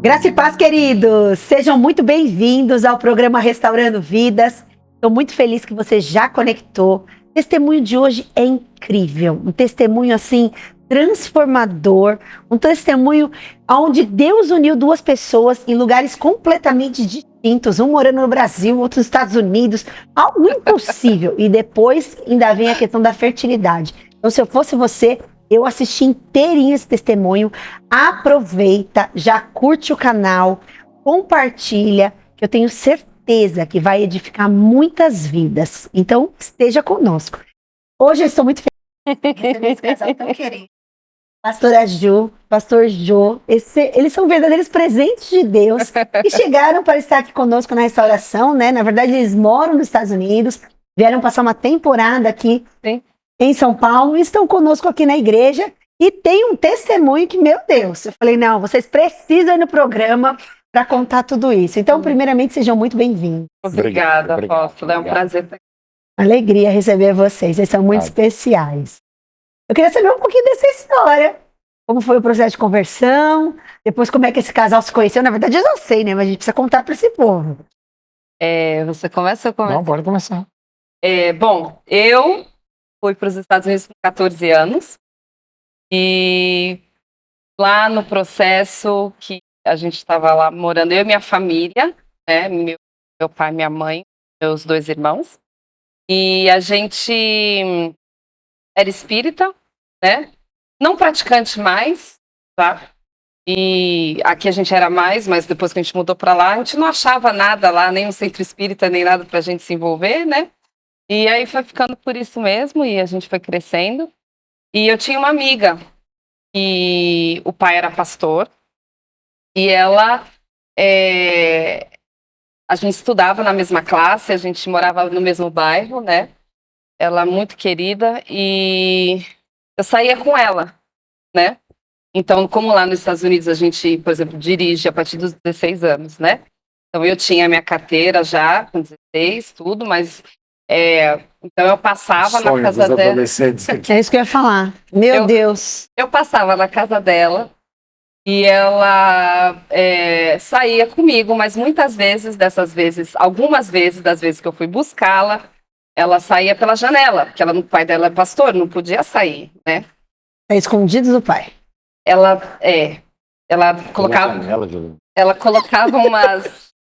Graça e paz, queridos! Sejam muito bem-vindos ao programa Restaurando Vidas. Estou muito feliz que você já conectou. O testemunho de hoje é incrível, um testemunho assim transformador, um testemunho onde Deus uniu duas pessoas em lugares completamente distintos, um morando no Brasil, outro nos Estados Unidos, algo impossível. E depois ainda vem a questão da fertilidade. Então, se eu fosse você, eu assisti inteirinho esse testemunho. Aproveita, já curte o canal, compartilha, que eu tenho certeza que vai edificar muitas vidas. Então, esteja conosco. Hoje eu estou muito feliz de receber esse casal tão querido. Pastora Ju, Pastor Jô, eles são verdadeiros presentes de Deus e chegaram para estar aqui conosco na restauração, né? Na verdade, eles moram nos Estados Unidos, vieram passar uma temporada aqui. Sim. Em São Paulo, estão conosco aqui na igreja e tem um testemunho que, meu Deus, eu falei, não, vocês precisam ir no programa para contar tudo isso. Então, primeiramente, sejam muito bem-vindos. Obrigada, apóstolo, é um prazer estar aqui. Alegria receber vocês são muito especiais. Eu queria saber um pouquinho dessa história, como foi o processo de conversão, depois como é que esse casal se conheceu. Na verdade, eu já sei, né, mas a gente precisa contar para esse povo. Você começa ou eu começo? Não, pode começar. Bom, eu fui para os Estados Unidos com 14 anos e lá no processo que a gente estava lá morando, eu e minha família, né, meu pai, minha mãe, meus dois irmãos, e a gente era espírita, né, não praticante mais, tá? E aqui a gente era mais, mas depois que a gente mudou para lá, a gente não achava nada lá, nem um centro espírita, nem nada para a gente se envolver, né? E aí foi ficando por isso mesmo, e a gente foi crescendo. E eu tinha uma amiga, e o pai era pastor, e ela, a gente estudava na mesma classe, a gente morava no mesmo bairro, né? Ela muito querida, e eu saía com ela, né? Então, como lá nos Estados Unidos a gente, por exemplo, dirige a partir dos 16 anos, né? Então eu tinha a minha carteira já, com 16, tudo, mas... então eu passava na casa dela. É isso que eu ia falar. Meu Deus. Eu passava na casa dela e ela saía comigo, mas muitas vezes, algumas vezes das vezes que eu fui buscá-la, ela saía pela janela, porque o pai dela é pastor, não podia sair, né? É escondido do pai.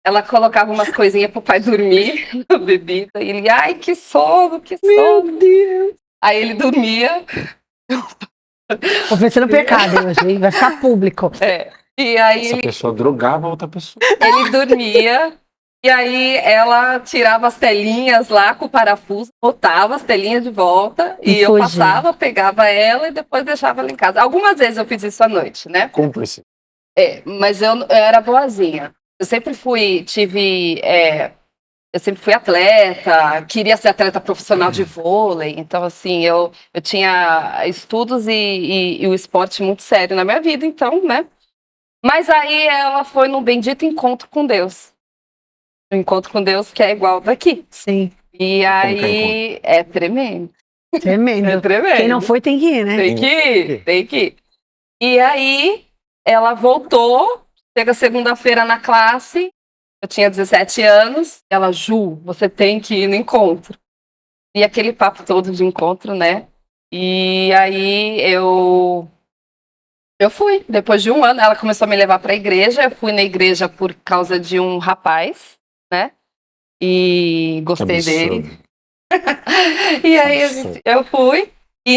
Ela colocava umas coisinhas pro pai dormir na bebida. E ele, ai, que sono, que sono. Meu Deus. Aí ele dormia. Confessando pecado hoje, vai ficar público. E aí Essa pessoa drogava outra pessoa. Ele dormia, e aí ela tirava as telinhas lá com o parafuso, botava as telinhas de volta, e eu passava, pegava ela e depois deixava ela em casa. Algumas vezes eu fiz isso à noite, né? Cúmplice. Mas eu era boazinha. Eu sempre fui atleta, queria ser atleta profissional de vôlei, então assim, eu tinha estudos e o esporte muito sério na minha vida, então, né? Mas aí ela foi num bendito encontro com Deus. Um encontro com Deus que é igual daqui. Sim. E aí é tremendo. Tremendo. É tremendo. Quem não foi tem que ir, né? Tem que ir. E aí ela voltou, chega segunda-feira na classe, eu tinha 17 anos, ela, Ju, você tem que ir no encontro. E aquele papo todo de encontro, né? E aí eu fui, depois de um ano, ela começou a me levar para a igreja, eu fui na igreja por causa de um rapaz, né? E gostei dele. E aí eu fui, e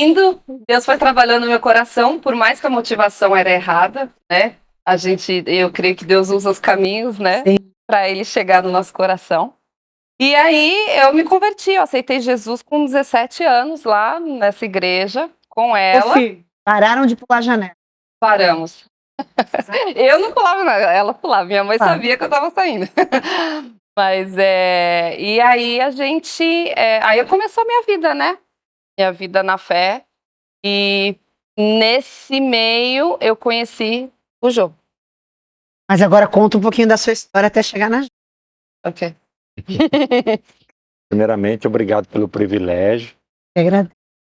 indo, Deus foi trabalhando no meu coração, por mais que a motivação era errada, né? Eu creio que Deus usa os caminhos, né? Para ele chegar no nosso coração. E aí eu me converti, eu aceitei Jesus com 17 anos lá nessa igreja, com ela. Pararam de pular a janela. Paramos. Eu não pulava nada, ela pulava, minha mãe sabia que eu tava saindo. Mas e aí aí começou a minha vida, né? Minha vida na fé. E nesse meio eu conheci o Jô. Mas agora conta um pouquinho da sua história até chegar na... Ok. Primeiramente, obrigado pelo privilégio.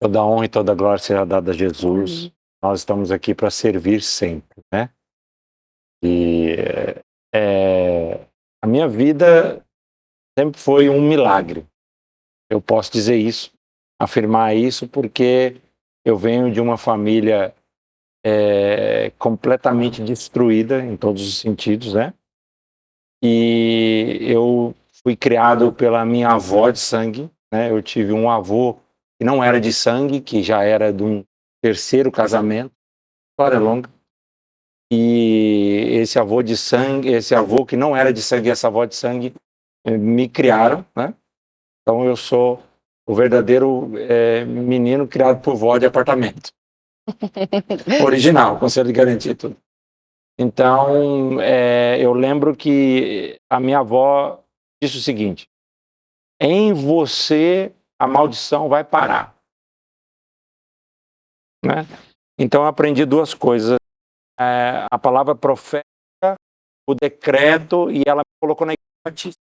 Toda honra e toda glória seja dada a Jesus. Nós estamos aqui para servir sempre, né? E a minha vida sempre foi um milagre. Eu posso dizer isso, afirmar isso, porque eu venho de uma família completamente destruída em todos os sentidos, né? E eu fui criado pela minha avó de sangue, né? Eu tive um avô que não era de sangue, que já era de um terceiro casamento, história longa. E esse avô de sangue, esse avô que não era de sangue, essa avó de sangue, me criaram, né? Então eu sou o verdadeiro menino criado por vó de apartamento. Original, com selo de garantia e tudo. Então, eu lembro que a minha avó disse o seguinte: em você a maldição vai parar. Né? Então eu aprendi duas coisas. A palavra profética, o decreto, e ela me colocou na igreja batista.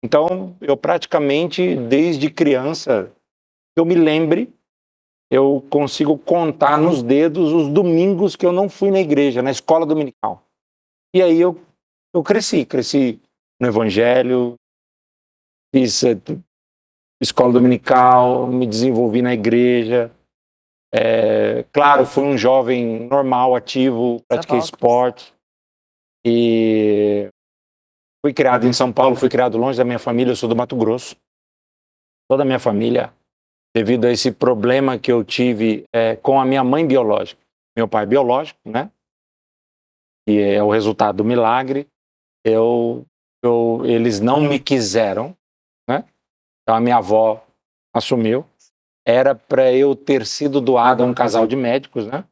Então, eu praticamente, desde criança, eu me lembre, eu consigo contar nos dedos os domingos que eu não fui na igreja, na escola dominical. E aí eu cresci no evangelho, fiz escola dominical, me desenvolvi na igreja. Claro, fui um jovem normal, ativo, pratiquei esporte. E fui criado em São Paulo, fui criado longe da minha família, eu sou do Mato Grosso. Toda a minha família, devido a esse problema que eu tive com a minha mãe biológica. Meu pai biológico, né? E é o resultado do milagre. Eles não me quiseram, né? Então a minha avó assumiu. Era para eu ter sido doado a um casal de médicos, né?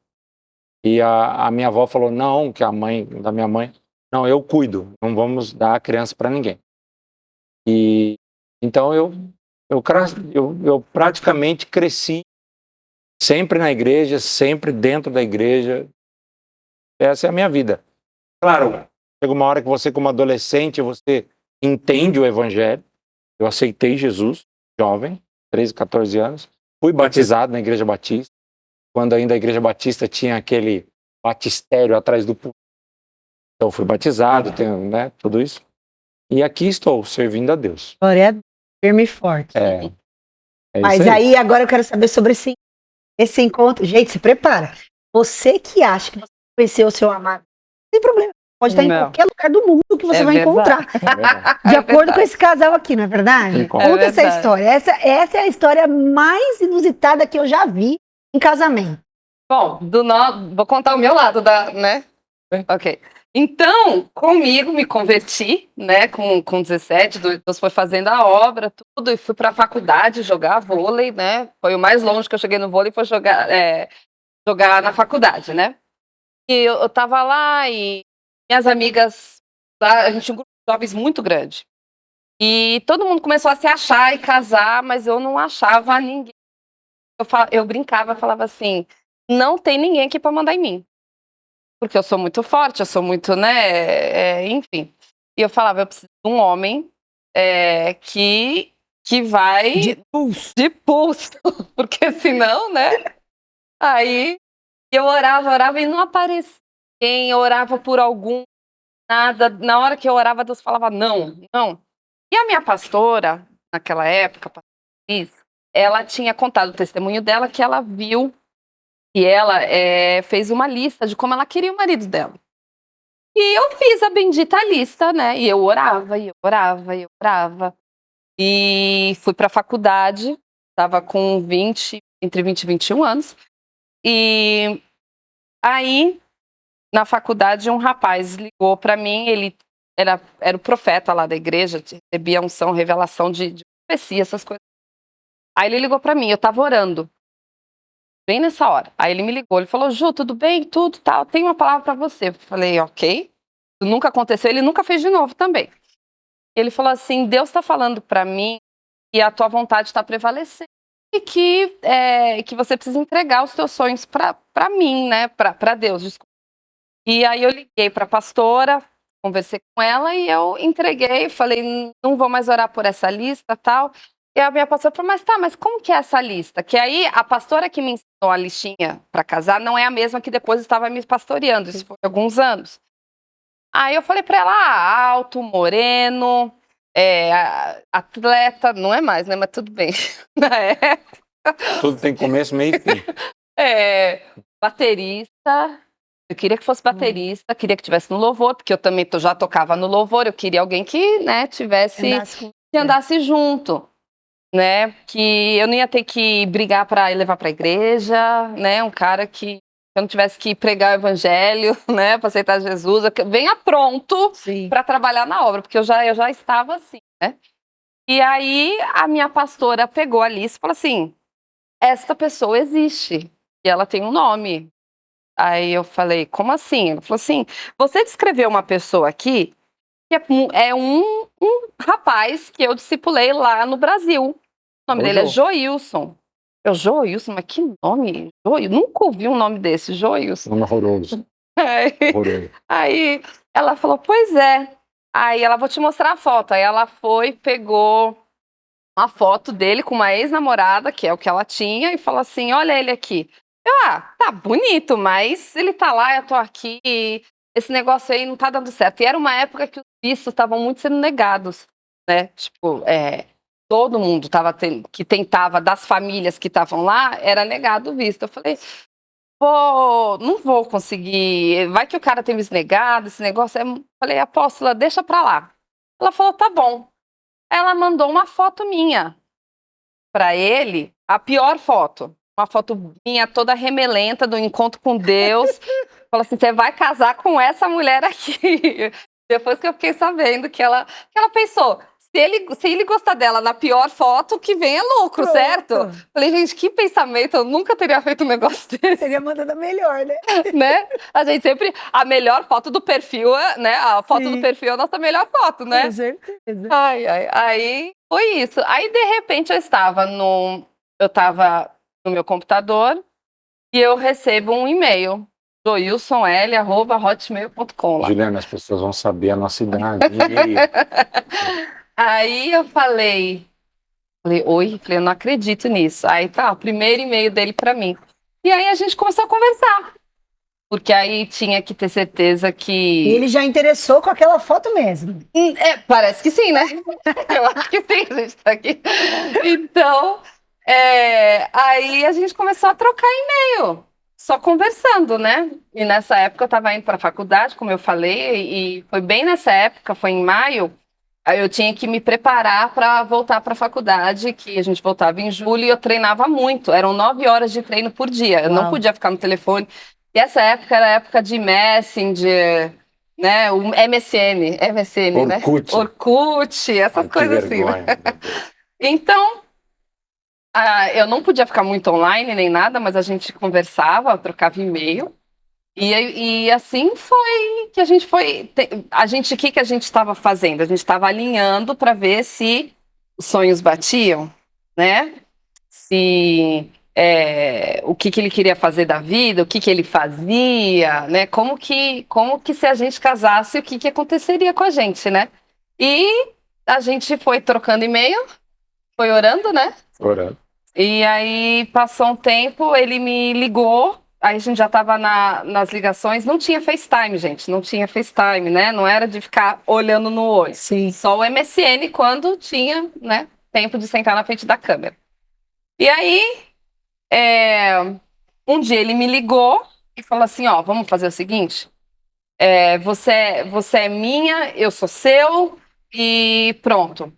E a minha avó falou, não, que a mãe da minha mãe, não, eu cuido, não vamos dar a criança para ninguém. E então eu praticamente cresci sempre na igreja, sempre dentro da igreja. Essa é a minha vida. Claro, chega uma hora que você, como adolescente, você entende o evangelho. Eu aceitei Jesus, jovem, 13, 14 anos. Fui batizado na igreja batista, quando ainda a igreja batista tinha aquele batistério atrás do púlpito. Então fui batizado, tenho, né, tudo isso. E aqui estou, servindo a Deus. Glória a Deus, firme e forte. É Mas isso aí agora eu quero saber sobre esse encontro. Gente, se prepara. Você que acha que você conheceu o seu amado, não tem problema. Pode estar em qualquer lugar do mundo que você vai encontrar. De acordo com esse casal aqui, não é verdade? Conta essa história. Essa é a história mais inusitada que eu já vi em casamento. Bom, vou contar o meu lado né? Ok. Então, comigo, me converti, né, com 17, Deus foi fazendo a obra, tudo, e fui para a faculdade jogar vôlei, né? Foi o mais longe que eu cheguei no vôlei, foi jogar na faculdade, né? E eu tava lá e minhas amigas, lá, a gente tinha um grupo de jovens muito grande. E todo mundo começou a se achar e casar, mas eu não achava ninguém. Eu brincava, falava assim, não tem ninguém aqui para mandar em mim. Porque eu sou muito forte, eu sou muito, né, enfim. E eu falava, eu preciso de um homem que vai... De pulso. Porque senão, né? Aí eu orava e não aparecia ninguém, eu orava por algum, nada. Na hora que eu orava, Deus falava, não. E a minha pastora, naquela época, ela tinha contado o testemunho dela, que ela viu e ela fez uma lista de como ela queria o marido dela. E eu fiz a bendita lista, né? E eu orava. E fui pra faculdade, tava com entre 20 e 21 anos. E aí, na faculdade, um rapaz ligou pra mim, ele era o profeta lá da igreja, recebia unção, revelação de profecia, essas coisas. Aí ele ligou pra mim, eu tava orando. Bem nessa hora. Aí ele me ligou, ele falou, Ju, tudo bem? Tudo, tal, tenho uma palavra pra você. Eu falei, ok. Isso nunca aconteceu, ele nunca fez de novo também. Ele falou assim, Deus tá falando pra mim que a tua vontade tá prevalecendo e que você precisa entregar os teus sonhos pra mim, né? Pra Deus, desculpa. E aí eu liguei pra pastora, conversei com ela e eu entreguei, falei, não vou mais orar por essa lista, tal. E a minha pastora falou, mas como que é essa lista? Que aí a pastora que me ensinou a listinha para casar não é a mesma que depois estava me pastoreando, isso foi há alguns anos. Aí eu falei pra ela, alto, moreno, atleta, não é mais, né? Mas tudo bem. Tudo tem começo, meio e fim. Baterista. Eu queria que fosse baterista, queria que tivesse no louvor, porque eu também já tocava no louvor, eu queria alguém que, né, que andasse junto, né, que eu não ia ter que brigar para levar para a igreja, né, um cara que eu não tivesse que pregar o evangelho, né, para aceitar Jesus, venha pronto para trabalhar na obra, porque eu já estava assim, né. E aí a minha pastora pegou a Alice e falou assim, esta pessoa existe, e ela tem um nome. Aí eu falei, como assim? Ela falou assim, você descreveu uma pessoa aqui que é um rapaz que eu discipulei lá no Brasil. O nome dele é Joilson. Joilson, mas que nome? Nunca ouvi um nome desse, Joilson. Nome horroroso. Aí ela falou, pois é. Aí ela, vou te mostrar a foto. Aí ela foi, pegou uma foto dele com uma ex-namorada, que é o que ela tinha, e falou assim, olha ele aqui. Tá bonito, mas ele tá lá, eu tô aqui, esse negócio aí não tá dando certo. E era uma época que os vistos estavam muito sendo negados, né? Tipo, todo mundo que tentava, das famílias que estavam lá, era negado o visto. Eu falei, não vou conseguir, vai que o cara tem visto negado, esse negócio. Falei, apóstola, deixa pra lá. Ela falou, tá bom. Ela mandou uma foto minha pra ele, a pior foto. Uma foto minha toda remelenta do encontro com Deus. Falou assim, você vai casar com essa mulher aqui. Depois que eu fiquei sabendo que ela pensou, se ele gostar dela na pior foto, que venha lucro, Pronto. Certo? Falei, gente, que pensamento, eu nunca teria feito um negócio desse. Seria mandando a melhor, né? Né? A gente sempre, a melhor foto do perfil, né? A foto do perfil é a nossa melhor foto, né? Com certeza. Aí foi isso. Aí, de repente, eu estava no meu computador e eu recebo um e-mail, joilsonl@hotmail.com. Juliana, as pessoas vão saber a nossa idade. Aí eu falei, oi, eu não acredito nisso. Aí tá, o primeiro e-mail dele pra mim. E aí a gente começou a conversar. Porque aí tinha que ter certeza que... Ele já interessou com aquela foto mesmo. Parece que sim, né? Eu acho que sim, a gente tá aqui. Então... aí a gente começou a trocar e-mail, só conversando, né? E nessa época eu estava indo para a faculdade, como eu falei, e foi bem nessa época, foi em maio, aí eu tinha que me preparar para voltar para a faculdade, que a gente voltava em julho, e eu treinava muito, eram 9 horas de treino por dia, eu não podia ficar no telefone. E essa época era a época de Messenger, né? O MSN, Orkut. Né? Orkut, essas coisas assim, né? Então... eu não podia ficar muito online nem nada, mas a gente conversava, trocava e-mail. E assim foi que a gente foi. O que a gente estava fazendo? A gente estava alinhando para ver se os sonhos batiam, né? Se o que ele queria fazer da vida, o que ele fazia, né? Como que se a gente casasse, o que aconteceria com a gente, né? E a gente foi trocando e-mail, foi orando, né? Orando. E aí, passou um tempo, ele me ligou, aí a gente já estava nas ligações, não tinha FaceTime, gente, não tinha FaceTime, né? Não era de ficar olhando no olho. Sim. Só o MSN quando tinha, né, tempo de sentar na frente da câmera. E aí, um dia ele me ligou e falou assim, ó, vamos fazer o seguinte, você é minha, eu sou seu e pronto.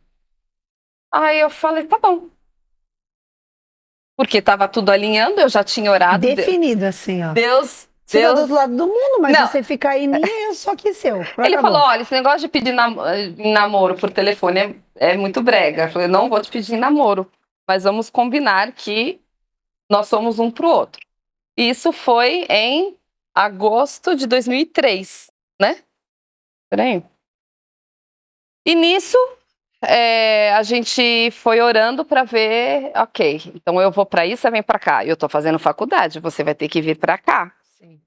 Aí eu falei, tá bom. Porque estava tudo alinhando, eu já tinha orado. Definido assim, ó. Deus... Você tá do outro lado do mundo, mas não. Você fica aí minha, eu só que seu. Ele falou, olha, esse negócio de pedir namoro por telefone é muito brega. Eu falei, não vou te pedir namoro, mas vamos combinar que nós somos um pro outro. Isso foi em agosto de 2003, né? Peraí. E nisso... a gente foi orando para ver, ok, então eu vou para isso, você vem para cá. Eu tô fazendo faculdade, você vai ter que vir para cá. Sim.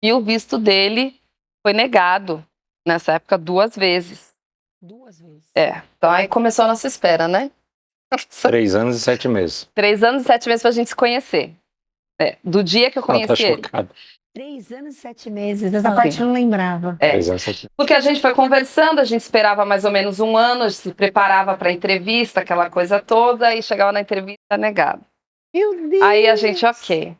E o visto dele foi negado nessa época 2 vezes. 2 vezes. Então aí começou a nossa espera, né? 3 anos e 7 meses. 3 anos e 7 meses pra gente se conhecer. Do dia que eu conheci ele. Chocada. 3 anos e 7 meses. Essa Sim. parte eu não lembrava. É. Exatamente. Porque a gente foi conversando, a gente esperava mais ou menos um ano, a gente se preparava para a entrevista, aquela coisa toda, e chegava na entrevista negado. Meu Deus! Aí a gente, ok.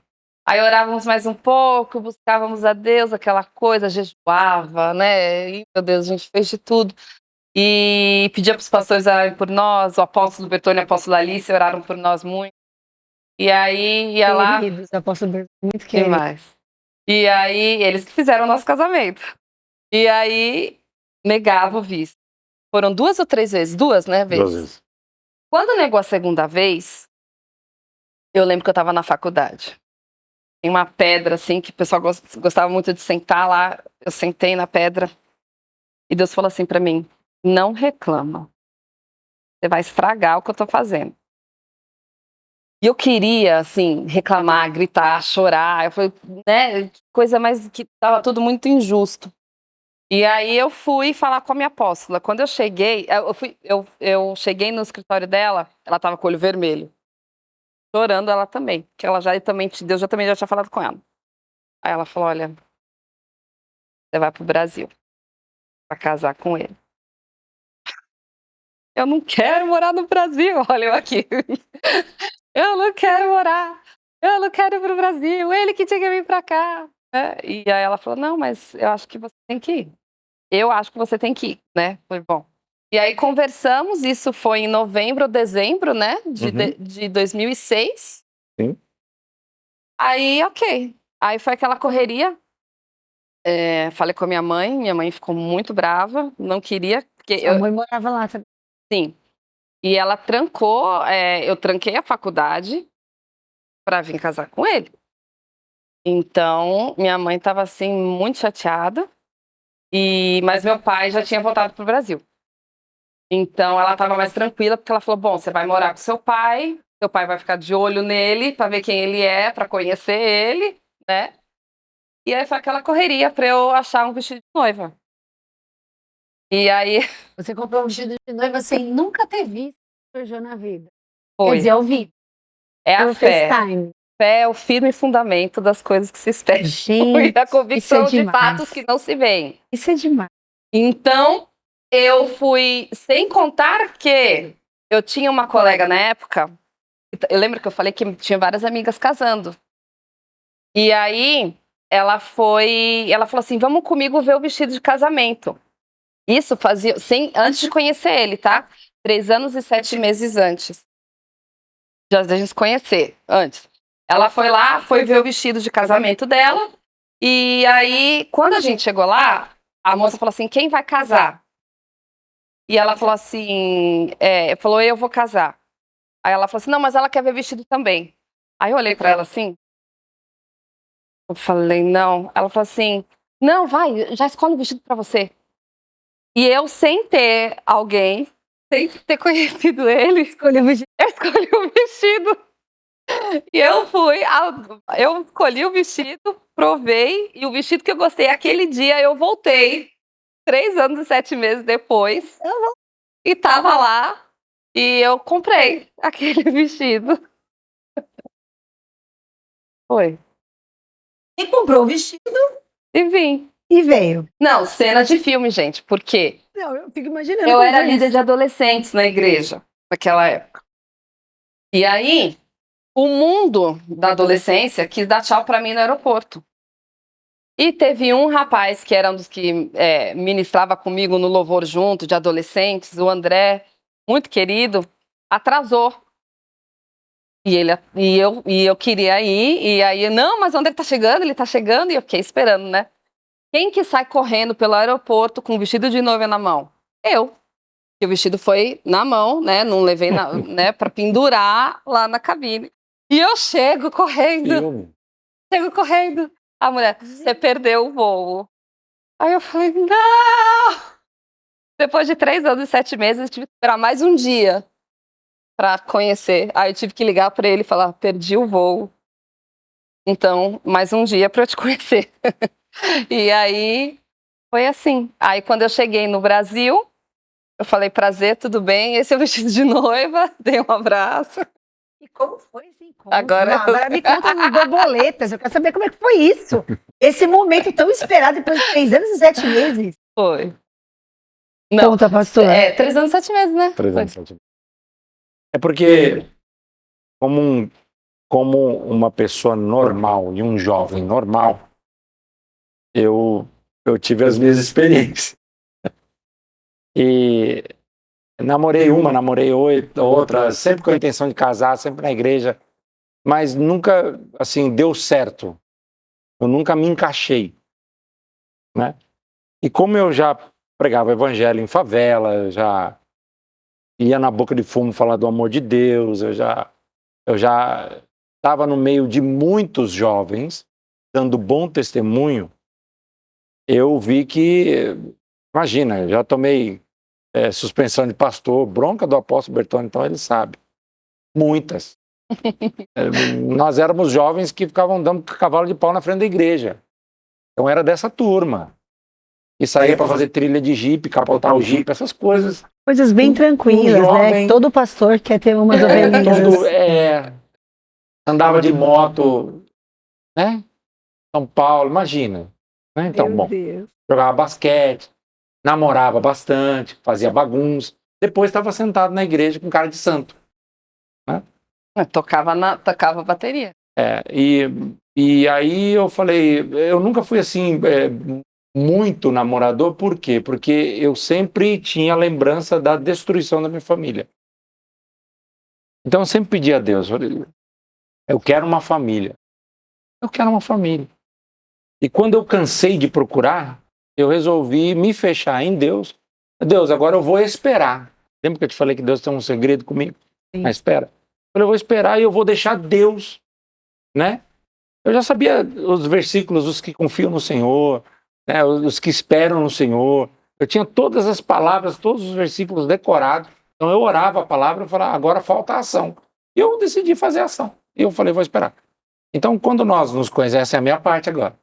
Aí orávamos mais um pouco, buscávamos a Deus, aquela coisa, jejuava, né? E, meu Deus, a gente fez de tudo. E pedia para os pastores orarem por nós, o apóstolo Bertone e a apóstola Alice oraram por nós muito. E aí ia lá. Queridos, eu posso ver muito querido. Demais. E aí, eles que fizeram o nosso casamento. E aí, negava o visto. Foram 2 ou 3 vezes? 2, né? 2 vezes. Quando negou a segunda vez, eu lembro que eu estava na faculdade. Tem uma pedra, assim, que o pessoal gostava muito de sentar lá. Eu sentei na pedra. E Deus falou assim pra mim: não reclama. Você vai estragar o que eu tô fazendo. E eu queria, assim, reclamar, gritar, chorar. Eu falei, né? Coisa mais que tava tudo muito injusto. E aí eu fui falar com a minha apóstola. Quando eu cheguei, eu cheguei no escritório dela, ela tava com o olho vermelho. Chorando ela também, porque ela Deus já tinha falado com ela. Aí ela falou: olha, você vai pro Brasil pra casar com ele. Eu não quero morar no Brasil, olha eu aqui. Eu não quero morar, eu não quero ir pro Brasil, ele que tinha que vir pra cá. E aí ela falou: não, mas eu acho que você tem que ir. Eu acho que você tem que ir, né? Foi bom. E aí conversamos, isso foi em novembro ou dezembro, né? De 2006. Sim. Aí, ok. Aí foi aquela correria. Falei com a minha mãe ficou muito brava, não queria. Porque Sua mãe morava lá também. Sim. E ela trancou, eu tranquei a faculdade para vir casar com ele. Então, minha mãe estava assim, muito chateada. Mas meu pai já tinha voltado pro Brasil. Então ela estava mais tranquila, porque ela falou: bom, você vai morar com seu pai vai ficar de olho nele para ver quem ele é, para conhecer ele, né? E aí foi aquela correria para eu achar um vestido de noiva. E aí Você comprou um vestido de noiva sem nunca ter visto Jojo na vida. foi. Quer dizer, ao vivo. É a Pelo fé. FaceTime. Fé é o firme fundamento das coisas que se esperam. Gente, E a convicção isso é de demais. fatos que não se veem. Isso é demais. Então, eu fui, sem contar que eu tinha uma colega na época, eu lembro que eu falei que tinha várias amigas casando. E aí, ela falou assim: vamos comigo ver o vestido de casamento. Isso fazia, antes de conhecer ele, tá? 3 anos e 7 meses antes. Já da gente se conhecer, antes. Ela foi lá, foi ver o vestido de casamento dela. E aí, quando a gente chegou lá, a moça falou assim: quem vai casar? E ela falou assim, falou: eu vou casar. Aí ela falou assim: não, mas ela quer ver vestido também. Aí eu olhei pra ela assim, eu falei: não. Ela falou assim: não, vai, já escolhe o vestido pra você. E eu, sem ter alguém, sem ter conhecido ele, eu escolhi o vestido. E eu escolhi o vestido, provei, e o vestido que eu gostei aquele dia, eu voltei 3 anos e 7 meses depois, e tava lá, e eu comprei aquele vestido. Foi. E comprou o vestido E vim. e veio. Não, cena de filme, gente, porque Não, eu fico imaginando. eu como era foi líder isso. de adolescentes na igreja, naquela época. E aí, o mundo da adolescência quis dar tchau pra mim no aeroporto. E teve um rapaz que era um dos que ministrava comigo no louvor junto, de adolescentes, o André, muito querido, atrasou. E eu queria ir, e aí, não, mas o André ele tá chegando, e eu fiquei esperando, né? Quem que sai correndo pelo aeroporto com o vestido de noiva na mão? Eu. E o vestido foi na mão, né? Não levei né, pra pendurar lá na cabine. E eu chego correndo. Chego correndo. A mulher: você perdeu o voo. Aí eu falei: não! Depois de 3 anos e 7 meses, eu tive que esperar mais um dia pra conhecer. Aí eu tive que ligar pra ele e falar: perdi o voo. Então, mais um dia pra eu te conhecer. E aí, foi assim. Aí quando eu cheguei no Brasil, eu falei: prazer, tudo bem? Esse é o vestido de noiva. Dei um abraço. E como foi esse encontro? Agora- Não, agora me conta uns borboletas. Eu quero saber como é que foi isso. Esse momento tão esperado depois de 3 anos e 7 meses. Foi. Não, Conta, pastor. 3 anos e 7 meses, né? 307. É porque, como uma pessoa normal e um jovem normal, eu tive as minhas experiências. E namorei uma, namorei outra, sempre com a intenção de casar, sempre na igreja, mas nunca, assim, deu certo. Eu nunca me encaixei, né? E como eu já pregava evangelho em favela, já ia na boca de fumo falar do amor de Deus, eu já estava no meio de muitos jovens, dando bom testemunho, eu vi que, imagina, eu já tomei suspensão de pastor, bronca do apóstolo Bertone, então ele sabe, muitas. Nós éramos jovens que ficavam dando cavalo de pau na frente da igreja, então era dessa turma. E saía para fazer trilha de jipe, capotar o jipe, essas coisas. Coisas bem tranquilas, jovem- né? Todo pastor quer ter umas ovelhinhas. Andava de moto, né? São Paulo, imagina. Né? Então, Meu bom, Deus. jogava basquete, namorava bastante, fazia bagunça. Depois estava sentado na igreja com cara de santo. Tocava bateria. E aí eu falei, eu nunca fui assim muito namorador, por quê? Porque eu sempre tinha lembrança da destruição da minha família. Então eu sempre pedi a Deus, eu quero uma família. Eu quero uma família. E quando eu cansei de procurar, eu resolvi me fechar em Deus. Deus, agora eu vou esperar. Lembra que eu te falei que Deus tem um segredo comigo? Sim. Na espera. Eu vou esperar e eu vou deixar Deus, né? Eu já sabia os versículos, os que confiam no Senhor, né? Os que esperam no Senhor. Eu tinha todas as palavras, todos os versículos decorados. Então eu orava a palavra e falava, agora falta a ação. E eu decidi fazer a ação. E eu falei, vou esperar. Então, quando nós nos conhecemos, essa é a minha parte agora.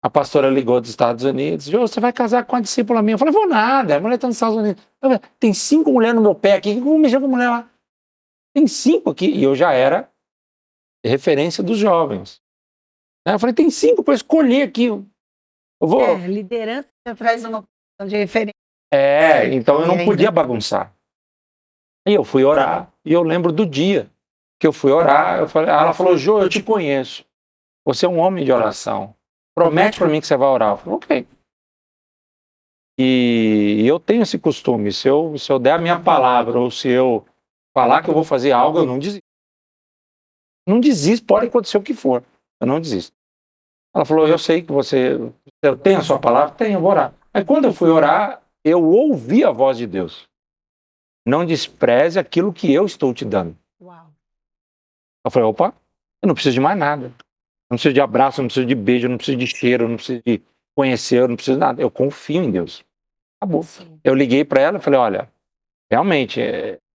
A pastora ligou dos Estados Unidos, Jô, você vai casar com uma discípula minha? Eu falei, vou nada, a mulher está nos Estados Unidos. Tem 5 mulheres no meu pé aqui, como mexer com mulher lá? Tem 5 aqui. E eu já era referência dos jovens. Eu falei, tem 5 para escolher aqui. Eu vou... Liderança já traz uma posição de referência. Então eu não podia bagunçar. E eu fui orar, e eu lembro do dia que eu fui orar, ela falou, Jô, eu te conheço. Você é um homem de oração. Promete para mim que você vai orar. Eu falei, ok. E eu tenho esse costume, se eu der a minha palavra, ou se eu falar que eu vou fazer algo, eu não desisto. Não desisto, pode acontecer o que for. Eu não desisto. Ela falou, eu sei que você tem a sua palavra? Tenho, eu vou orar. Aí quando eu fui orar, eu ouvi a voz de Deus. Não despreze aquilo que eu estou te dando. Uau. Eu falei, opa, eu não preciso de mais nada. Eu não preciso de abraço, eu não preciso de beijo, eu não preciso de cheiro, eu não preciso de conhecer, eu não preciso de nada. Eu confio em Deus. Acabou. Sim. Eu liguei para ela e falei, olha, realmente,